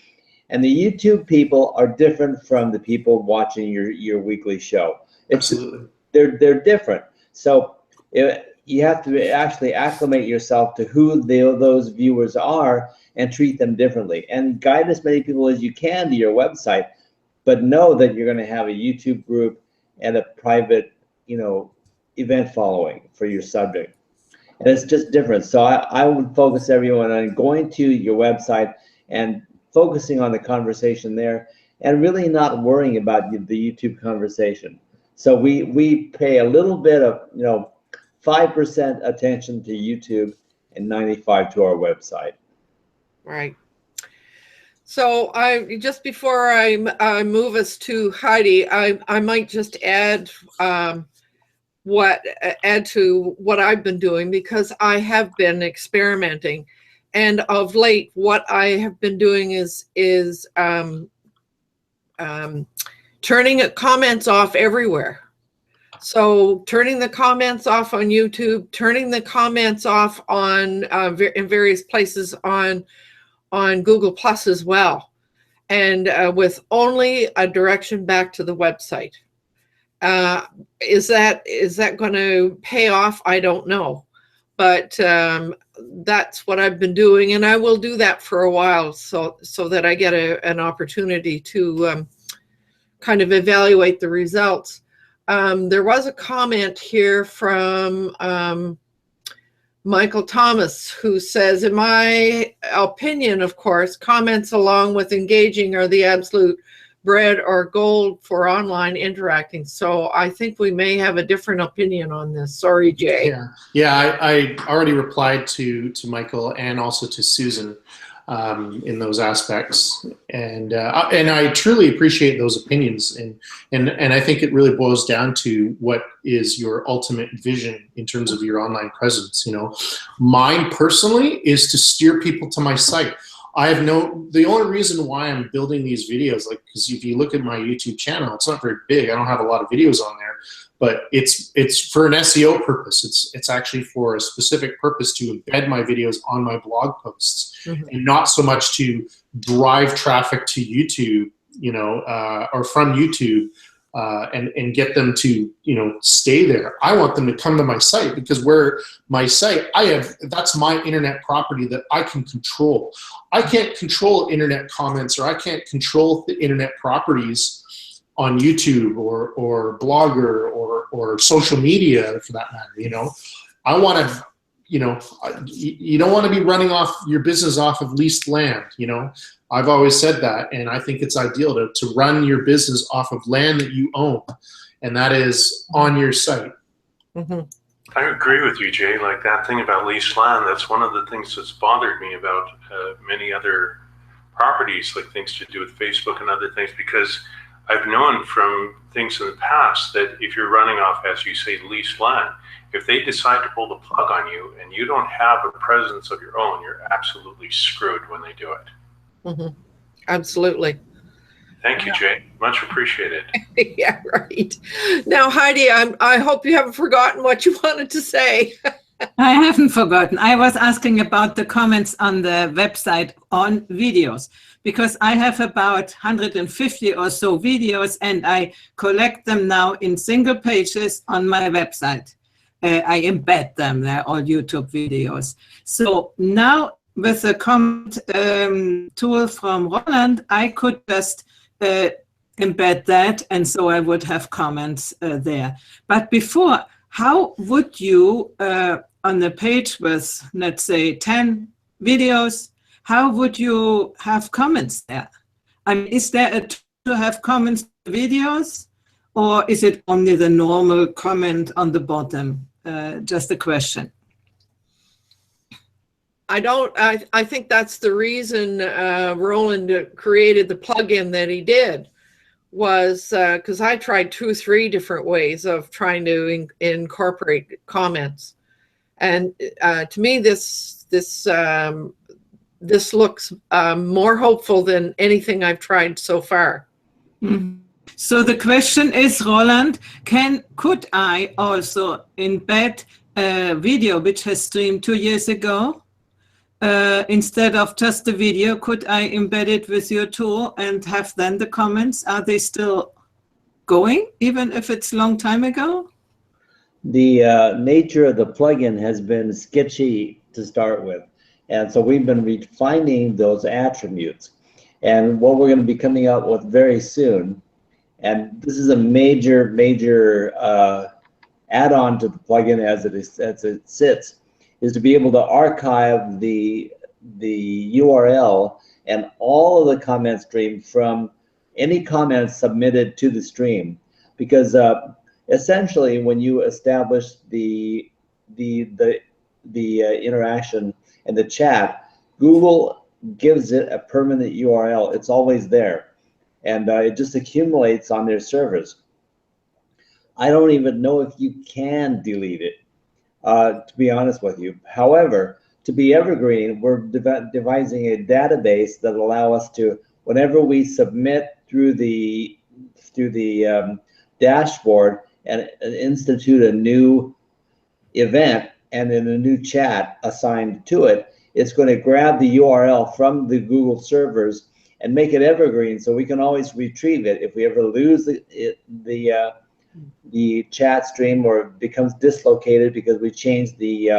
And the YouTube people are different from the people watching your weekly show. Absolutely. They're different. So you have to actually acclimate yourself to who those viewers are and treat them differently. And guide as many people as you can to your website, but know that you're going to have a YouTube group and a private, event following for your subject. And it's just different. So I would focus everyone on going to your website and focusing on the conversation there and really not worrying about the YouTube conversation. So we pay a little bit of, 5% attention to YouTube and 95% to our website. Right. So just before I move us to Heidi, I might just add to what I've been doing, because I have been experimenting, and of late what I have been doing is turning comments off everywhere. So turning the comments off on YouTube, turning the comments off on in various places on Google Plus as well, and with only a direction back to the website. Is that going to pay off? I don't know, but that's what I've been doing, and I will do that for a while, so that I get an opportunity to kind of evaluate the results. There was a comment here from Michael Thomas, who says, in my opinion, of course, comments along with engaging are the absolute bread or gold for online interacting. So I think we may have a different opinion on this. Sorry, Jay. Yeah. I already replied to Michael and also to Susan in those aspects, and I truly appreciate those opinions, and I think it really boils down to what is your ultimate vision in terms of your online presence. Mine personally is to steer people to my site. The only reason why I'm building these videos, because if you look at my YouTube channel, it's not very big. I don't have a lot of videos on there, but it's for an SEO purpose. It's actually for a specific purpose to embed my videos on my blog posts, and not so much to drive traffic to YouTube, or from YouTube, and get them to, stay there. I want them to come to my site, because where my site, that's my internet property that I can control. I can't control internet comments, or I can't control the internet properties on YouTube or Blogger or social media for that matter. I want to, you don't want to be running off your business off of leased land. I've always said that, and I think it's ideal to run your business off of land that you own, and that is on your site. I agree with you, Jay. Like that thing about leased land, that's one of the things that's bothered me about many other properties, like things to do with Facebook and other things, because I've known from things in the past that if you're running off, as you say, leased land, if they decide to pull the plug on you and you don't have a presence of your own, you're absolutely screwed when they do it. Absolutely. Thank you, Jay. Much appreciated. Yeah, right. Now, Heidi, I hope you haven't forgotten what you wanted to say. I haven't forgotten. I was asking about the comments on the website on videos, because I have about 150 or so videos, and I collect them now in single pages on my website. I embed them. They're all YouTube videos. So now with the comment tool from Roland, I could just embed that, and so I would have comments there. But before, how would you, on the page with, let's say, 10 videos, how would you have comments there? I mean, is there a tool to have comments to videos, or is it only the normal comment on the bottom? Just a question. I think that's the reason Roland created the plugin that he did, was because I tried 2 or 3 different ways of trying to incorporate comments, and to me this looks more hopeful than anything I've tried so far. Mhm. So the question is, Roland, could I also embed a video which has streamed 2 years ago? Instead of just the video, could I embed it with your tool and have then the comments? Are they still going, even if it's a long time ago? The nature of the plugin has been sketchy to start with. And so we've been refining those attributes. And what we're going to be coming out with very soon, and this is a major add-on to the plugin as it sits, is to be able to archive the URL and all of the comment stream from any comments submitted to the stream. Because essentially, when you establish the interaction and the chat, Google gives it a permanent URL. It's always there, and it just accumulates on their servers. I don't even know if you can delete it, to be honest with you. However, to be evergreen, we're devising a database that allow us to, whenever we submit through the dashboard and institute a new event and in a new chat assigned to it, it's going to grab the URL from the Google servers and make it evergreen, so we can always retrieve it if we ever lose the chat stream or it becomes dislocated because we changed the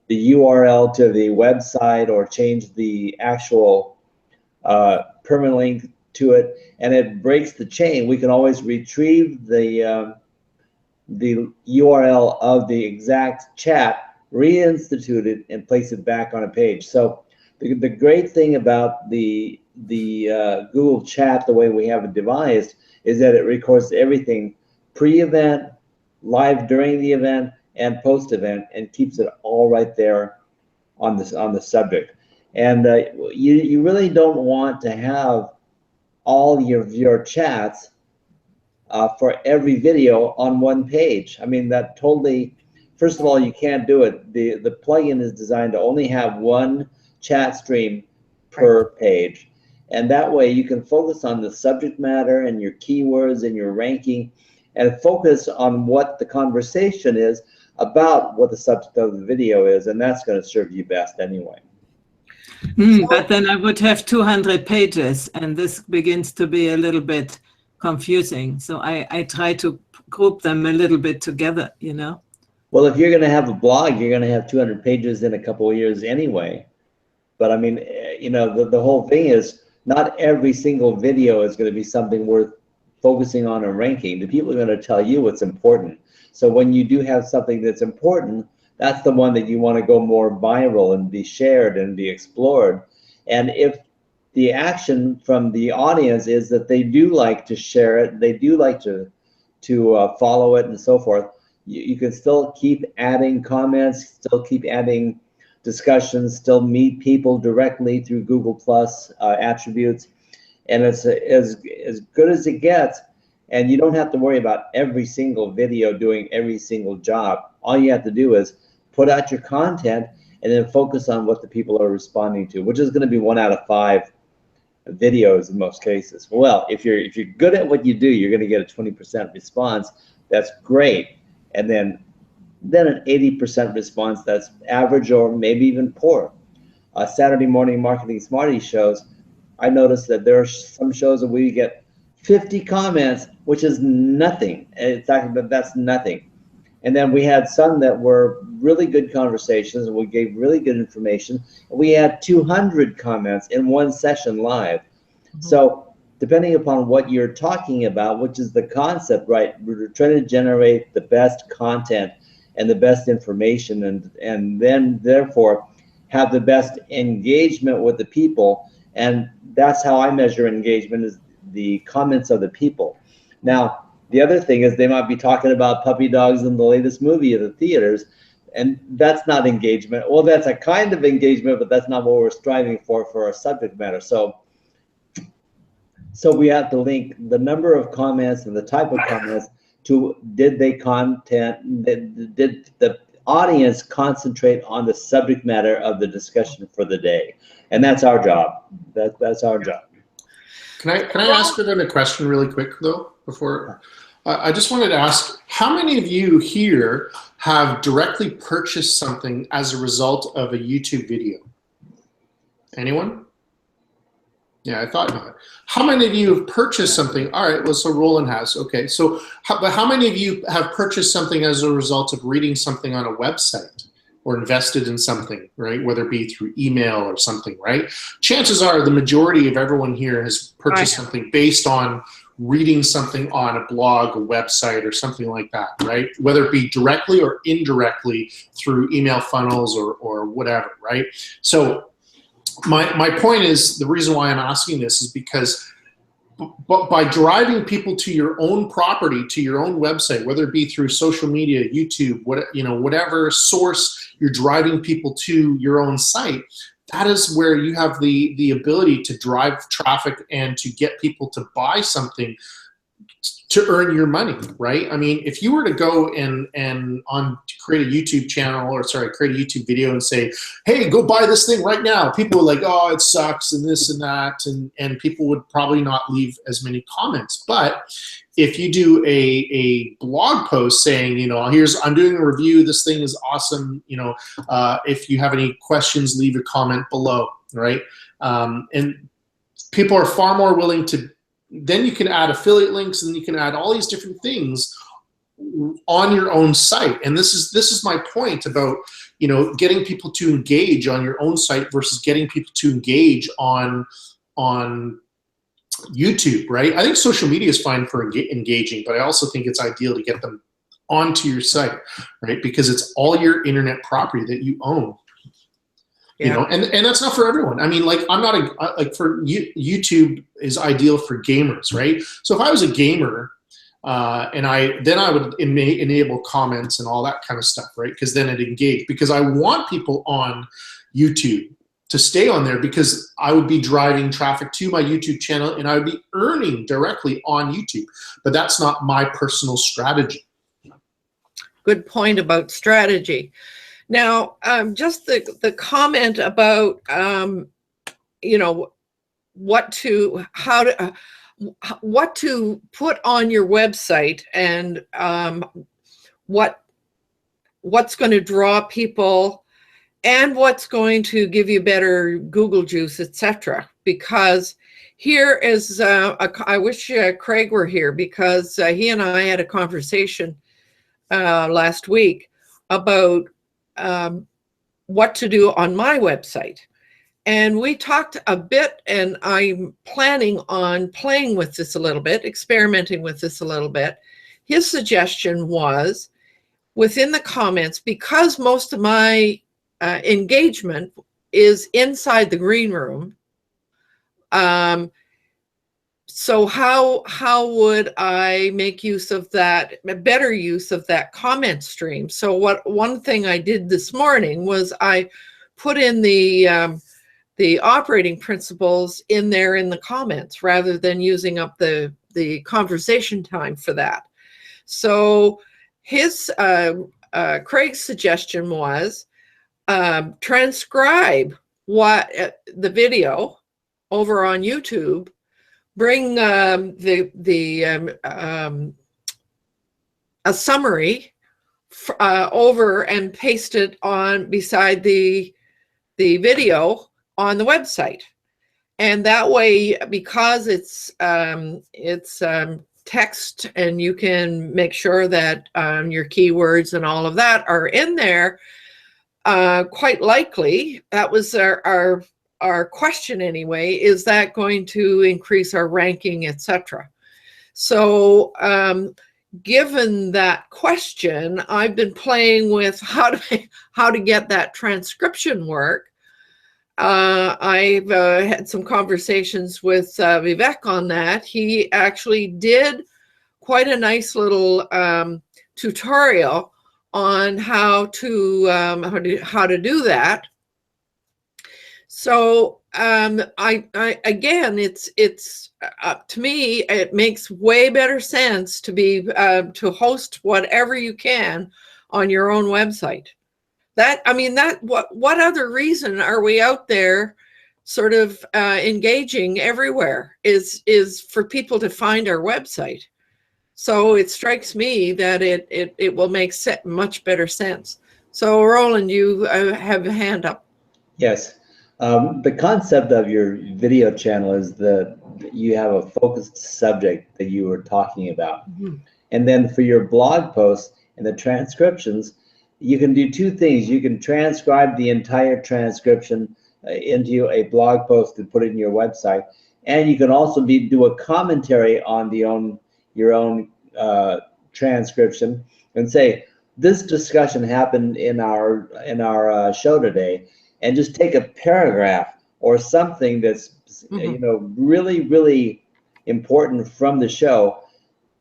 URL to the website or changed the actual permalink to it, and it breaks the chain. We can always retrieve the URL of the exact chat, reinstitute it, and place it back on a page. So the great thing about the Google Chat, the way we have it devised, is that it records everything pre-event, live during the event, and post-event, and keeps it all right there on the subject. And you really don't want to have all your chats for every video on one page. I mean, that totally, first of all, you can't do it. The plugin is designed to only have one chat stream per page. And that way you can focus on the subject matter and your keywords and your ranking, and focus on what the conversation is about what the subject of the video is, and that's going to serve you best anyway. But then I would have 200 pages, and this begins to be a little bit confusing. So I try to group them a little bit together, you know? Well, if you're going to have a blog, you're going to have 200 pages in a couple of years anyway. But I mean, you know, the whole thing is not every single video is going to be something worth focusing on and ranking. The people are going to tell you what's important. So when you do have something that's important, that's the one that you want to go more viral and be shared and be explored. And if the action from the audience is that they do like to share it, they do like to follow it and so forth, you can still keep adding comments, still keep adding discussions, still meet people directly through Google Plus attributes. And it's as good as it gets. And you don't have to worry about every single video doing every single job. All you have to do is put out your content and then focus on what the people are responding to, which is going to be 1 out of 5 videos in most cases. Well, if you're good at what you do, you're going to get a 20% response. That's great. And then an 80% response that's average or maybe even poor. Saturday morning marketing smarties shows, I noticed that there are some shows that we get 50 comments, which is nothing. It's actually, that's nothing. And then we had some that were really good conversations, and we gave really good information. We had 200 comments in one session live. Mm-hmm. So depending upon what you're talking about, which is the concept, right? We're trying to generate the best content and the best information, and then therefore have the best engagement with the people. And that's how I measure engagement, is the comments of the people. Now, the other thing is they might be talking about puppy dogs in the latest movie at the theaters. And that's not engagement. Well, that's a kind of engagement, but that's not what we're striving for our subject matter. So we have to link the number of comments and the type of comments to did the audience concentrate on the subject matter of the discussion for the day, and that's our job. That's our job. Can I ask you then a question really quick though before? I just wanted to ask, how many of you here have directly purchased something as a result of a YouTube video? Anyone? Yeah, I thought not. How many of you have purchased something? All right, well, so Roland has. Okay, so but how many of you have purchased something as a result of reading something on a website or invested in something, right? Whether it be through email or something, right? Chances are the majority of everyone here has purchased something based on reading something on a blog, a website, or something like that, right? Whether it be directly or indirectly through email funnels or whatever, right? So my point is, the reason why I'm asking this is because by driving people to your own property, to your own website, whether it be through social media, YouTube, whatever source you're driving people to your own site, that is where you have the ability to drive traffic and to get people to buy something to earn your money, right? I mean, if you were to go and create a YouTube channel, or sorry, create a YouTube video and say, hey, go buy this thing right now, people are like, oh, it sucks and this and that, and people would probably not leave as many comments. But if you do a blog post saying, I'm doing a review, this thing is awesome, if you have any questions, leave a comment below, right? And people are far more willing to, then you can add affiliate links and you can add all these different things on your own site. And this is my point about, getting people to engage on your own site versus getting people to engage on YouTube, right? I think social media is fine for engaging, but I also think it's ideal to get them onto your site, right? Because it's all your internet property that you own. Yeah. And that's not for everyone. I mean, like, I'm not for YouTube is ideal for gamers, right? So if I was a gamer, then I would enable comments and all that kind of stuff, right? Because then it engage, because I want people on YouTube to stay on there, because I would be driving traffic to my YouTube channel and I would be earning directly on YouTube. But that's not my personal strategy. Good point about strategy. Now, just the comment about, what to put on your website and what's going to draw people and what's going to give you better Google juice, etc. Because here is, I wish Craig were here, because he and I had a conversation last week about what to do on my website. And we talked a bit, and I'm planning on playing with this a little bit, experimenting with this a little bit. His suggestion was, within the comments, because most of my engagement is inside the green room, so how would I make use of that, better use of that comment stream? So one thing I did this morning was I put in the operating principles in there in the comments, rather than using up the conversation time for that. So his Craig's suggestion was transcribe the video over on YouTube, bring a summary over and paste it on beside the video on the website. And that way, because it's text, and you can make sure that your keywords and all of that are in there, quite likely, that was our question anyway, is that going to increase our ranking, etc. So given that question, I've been playing with how to get that transcription work. I've had some conversations with Vivek on that. He actually did quite a nice little tutorial on how to do that. So I again, it's to me, it makes way better sense to be to host whatever you can on your own website. What other reason are we out there sort of engaging everywhere is for people to find our website. So it strikes me that it will make much better sense. So Roland, you have a hand up. Yes. The concept of your video channel is that you have a focused subject that you were talking about. Mm-hmm. And then for your blog posts and the transcriptions, you can do two things. You can transcribe the entire transcription into a blog post and put it in your website. And you can also do a commentary on your own transcription and say, this discussion happened in our show today, and just take a paragraph or something that's really, really important from the show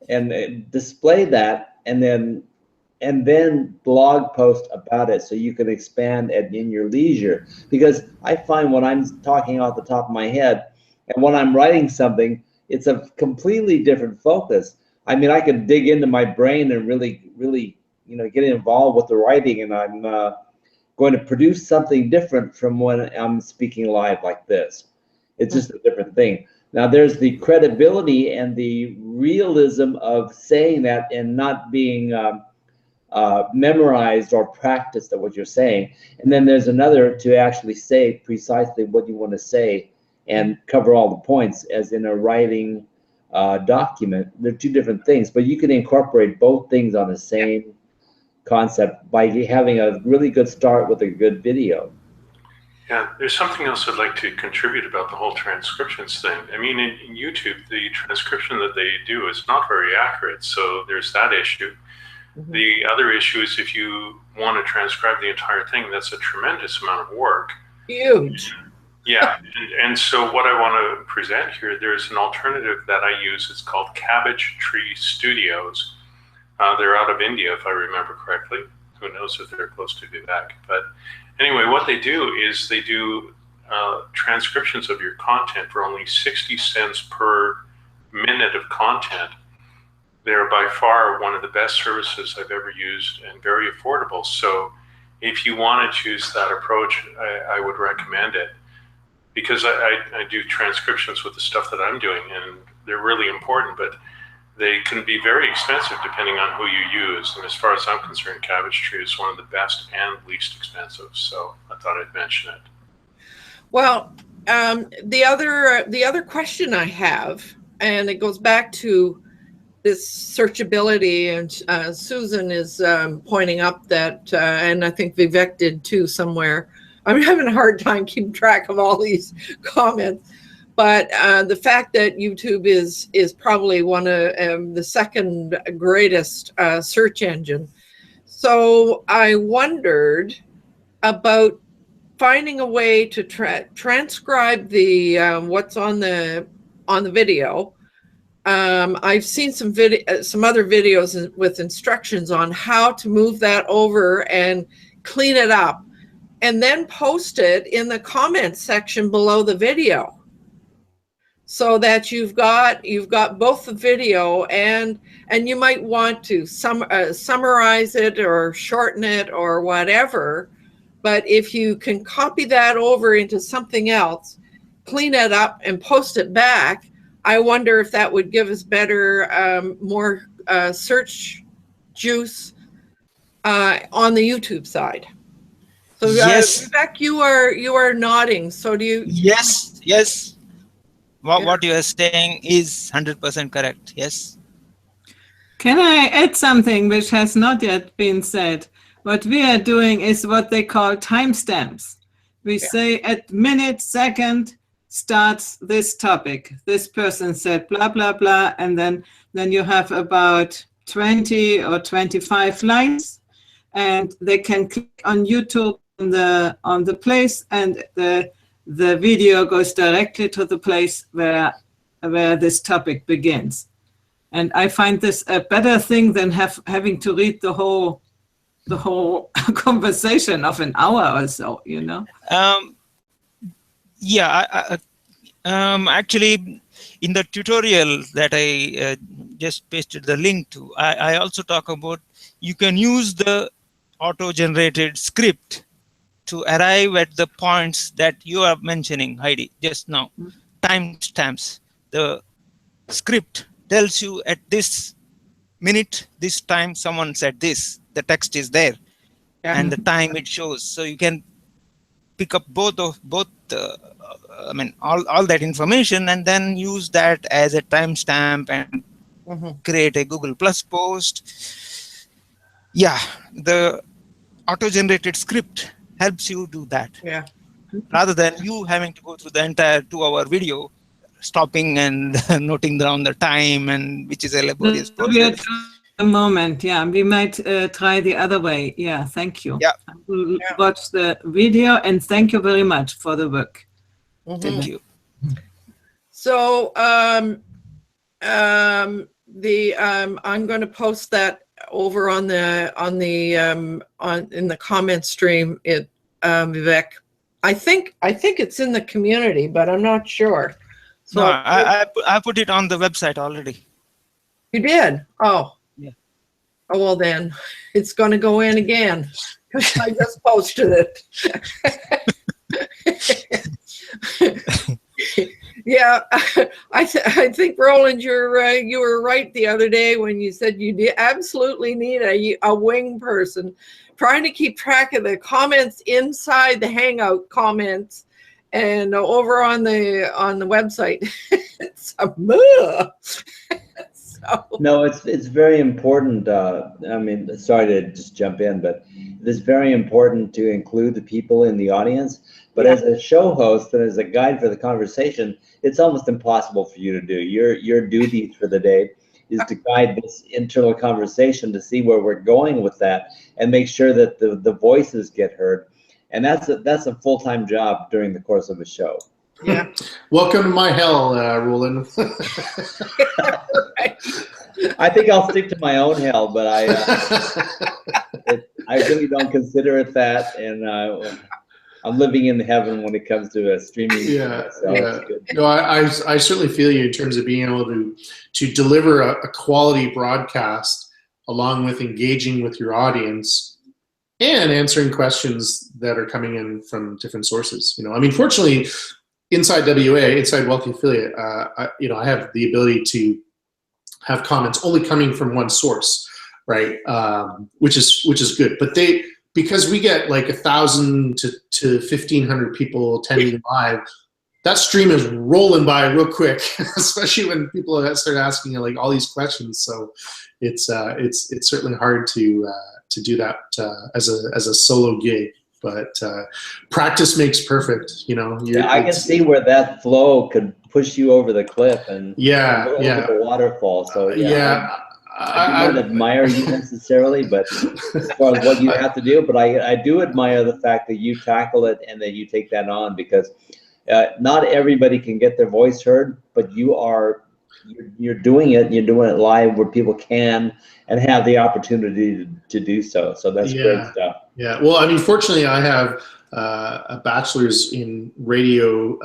and display that, and then blog post about it so you can expand in your leisure. Because I find when I'm talking off the top of my head and when I'm writing something, it's a completely different focus. I mean, I could dig into my brain and really, really, get involved with the writing, and I'm going to produce something different from when I'm speaking live like this. It's just a different thing. Now, there's the credibility and the realism of saying that and not being memorized or practiced at what you're saying. And then there's another to actually say precisely what you want to say and cover all the points as in a writing document. They're two different things, but you can incorporate both things on the same concept by having a really good start with a good video. Yeah, there's something else I'd like to contribute about the whole transcriptions thing. I mean, in YouTube, the transcription that they do is not very accurate, so there's that issue. Mm-hmm. The other issue is if you want to transcribe the entire thing, that's a tremendous amount of work. Huge. Yeah, and so what I want to present here, there's an alternative that I use. It's called Cabbage Tree Studios. They're out of India, if I remember correctly. Who knows if they're close to Vivek. But anyway, what they do is they do transcriptions of your content for only 60 cents per minute of content. They're by far one of the best services I've ever used and very affordable. So if you want to choose that approach, I would recommend it. Because I do transcriptions with the stuff that I'm doing, and they're really important, but they can be very expensive depending on who you use. And as far as I'm concerned, Cabbage Tree is one of the best and least expensive. So I thought I'd mention it. Well, the other question I have, and it goes back to this searchability, and Susan is pointing up that, and I think Vivek did too somewhere. I'm having a hard time keeping track of all these comments. But the fact that YouTube is probably one of the second greatest search engine. So I wondered about finding a way to transcribe the what's on the video. I've seen some other videos with instructions on how to move that over and clean it up, and then post it in the comments section below the video, so that you've got both the video and you might want to summarize it or shorten it or whatever. But if you can copy that over into something else, clean it up and post it back, I wonder if that would give us better, more search juice on the YouTube side. So yes, Vivek, you are nodding. So do you? Yes. What you are saying is 100% correct. Yes. Can I add something which has not yet been said? What we are doing is what they call timestamps. We say at minute, second starts this topic. This person said blah, blah, blah. And then you have about 20 or 25 lines, and they can click on YouTube on the place, and the video goes directly to the place where this topic begins. And I find this a better thing than having to read the whole the whole conversation of an hour or so, you know? Yeah, actually, in the tutorial that I just pasted the link to, I also talk about you can use the auto-generated script to arrive at the points that you are mentioning, Heidi, just now. Timestamps. The script tells you at this minute, this time, someone said this. The text is there, and the time it shows. So you can pick up both I mean, all that information, and then use that as a timestamp and create a Google Plus post. Yeah, the auto-generated script helps you do that. Yeah. Rather than you having to go through the entire 2-hour video, stopping and noting down the time, and which is a laborious process. A moment, yeah, we might try the other way. Yeah, thank you. Yeah. I will watch the video, and thank you very much for the work. Thank you. So I'm going to post that over on the in the comment stream. Vivek, I think it's in the community, but I'm not sure. So No, I put it on the website already. You did? Oh. Yeah. Oh, well then, it's going to go in again because I just posted it. Yeah, I think, Roland, you were right the other day when you said you absolutely need a wing person trying to keep track of the comments inside the Hangout comments and over on the website. It's a No, it's very important. I mean, sorry to just jump in, but it's very important to include the people in the audience. But as a show host and as a guide for the conversation, it's almost impossible for you to do. Your duty for the day is to guide this internal conversation to see where we're going with that and make sure that the voices get heard. And that's a full-time job during the course of a show. Yeah. Welcome to my hell, Roland. I think I'll stick to my own hell, but I really don't consider it that, and I'm living in heaven when it comes to streaming. Yeah, so it's good. No, I certainly feel you in terms of being able to deliver a quality broadcast along with engaging with your audience and answering questions that are coming in from different sources. You know, I mean, fortunately, inside Wealthy Affiliate, I have the ability to have comments only coming from one source, right? Which is good. But because we get like 1,000 to 1,500 people attending live, that stream is rolling by real quick, especially when people start asking like all these questions. So it's certainly hard to do that as a solo gig. But practice makes perfect, you know. I can see where that flow could push you over the cliff and over the waterfall. So I don't admire you necessarily, but as far as what you have to do, but I do admire the fact that you tackle it and that you take that on, because not everybody can get their voice heard, but you're doing it. You're doing it live where people can and have the opportunity to do so. So that's great stuff. Yeah. Well, I mean, fortunately, I have a bachelor's in radio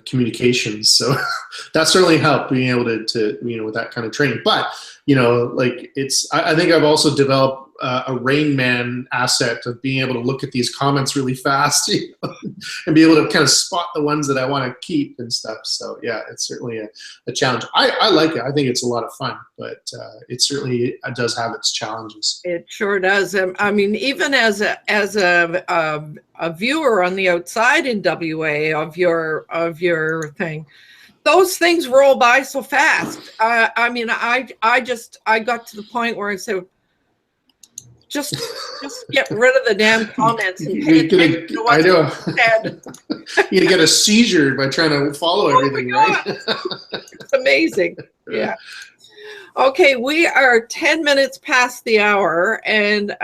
communications, so that certainly helped being able to with that kind of training. But like I think I've also developed a Rain Man asset of being able to look at these comments really fast and be able to kind of spot the ones that I want to keep and stuff. So yeah, it's certainly a challenge. I like it. I think it's a lot of fun, but it certainly does have its challenges. It sure does. I mean, even as a viewer on the outside in WA of your thing, those things roll by so fast. I mean, I got to the point where I said, just get rid of the damn comments and pay attention to what's said. You get a seizure by trying to follow everything, right? It's amazing. Yeah. Okay, we are 10 minutes past the hour, and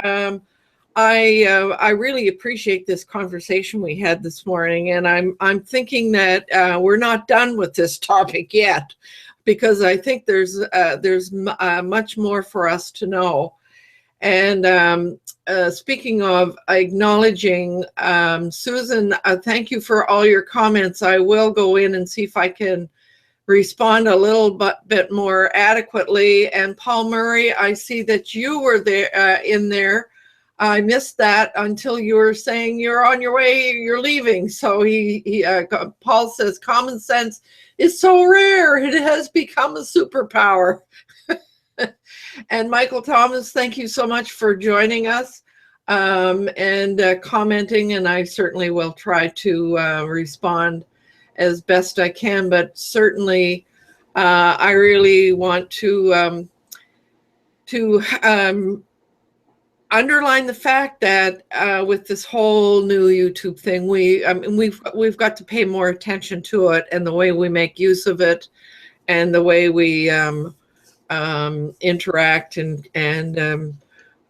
I really appreciate this conversation we had this morning, and I'm thinking that we're not done with this topic yet, because I think there's much more for us to know. And speaking of acknowledging, Susan, thank you for all your comments. I will go in and see if I can respond a little bit more adequately. And Paul Murray, I see that you were there in there. I missed that until you were saying you're on your way, you're leaving. So Paul says common sense is so rare, it has become a superpower. And Michael Thomas, thank you so much for joining us and commenting, and I certainly will try to respond as best I can, but certainly I really want to underline the fact that with this whole new YouTube thing, we've got to pay more attention to it and the way we make use of it and the way we interact. And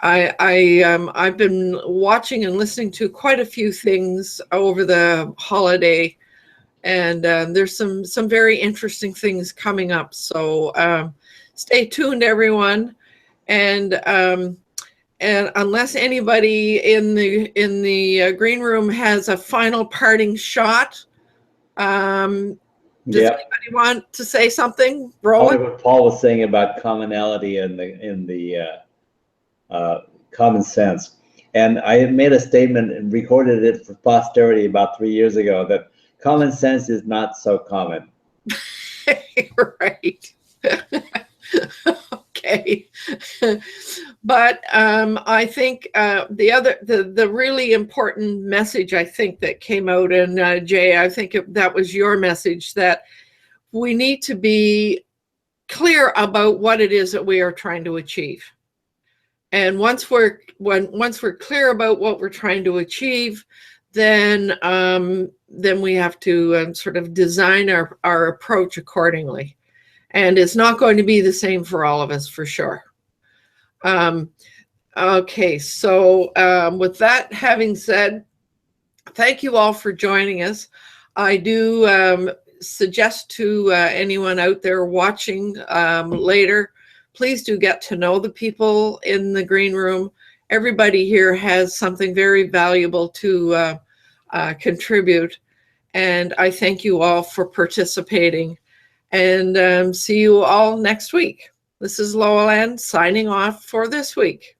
I've been watching and listening to quite a few things over the holiday, and there's some very interesting things coming up. So stay tuned, everyone. And unless anybody in the green room has a final parting shot, does anybody want to say something? Roland? What Paul was saying about commonality in the common sense, and I made a statement and recorded it for posterity about 3 years ago that common sense is not so common. Right. Okay. But I think the really important message, I think, that came out, and Jay, I think that was your message, that we need to be clear about what it is that we are trying to achieve. And once we're clear about what we're trying to achieve, then we have to sort of design our approach accordingly. And it's not going to be the same for all of us, for sure. Okay, so with that having said, thank you all for joining us. I do suggest to anyone out there watching later, please do get to know the people in the green room. Everybody here has something very valuable to contribute, and I thank you all for participating. And see you all next week. This is Lowell Ann signing off for this week.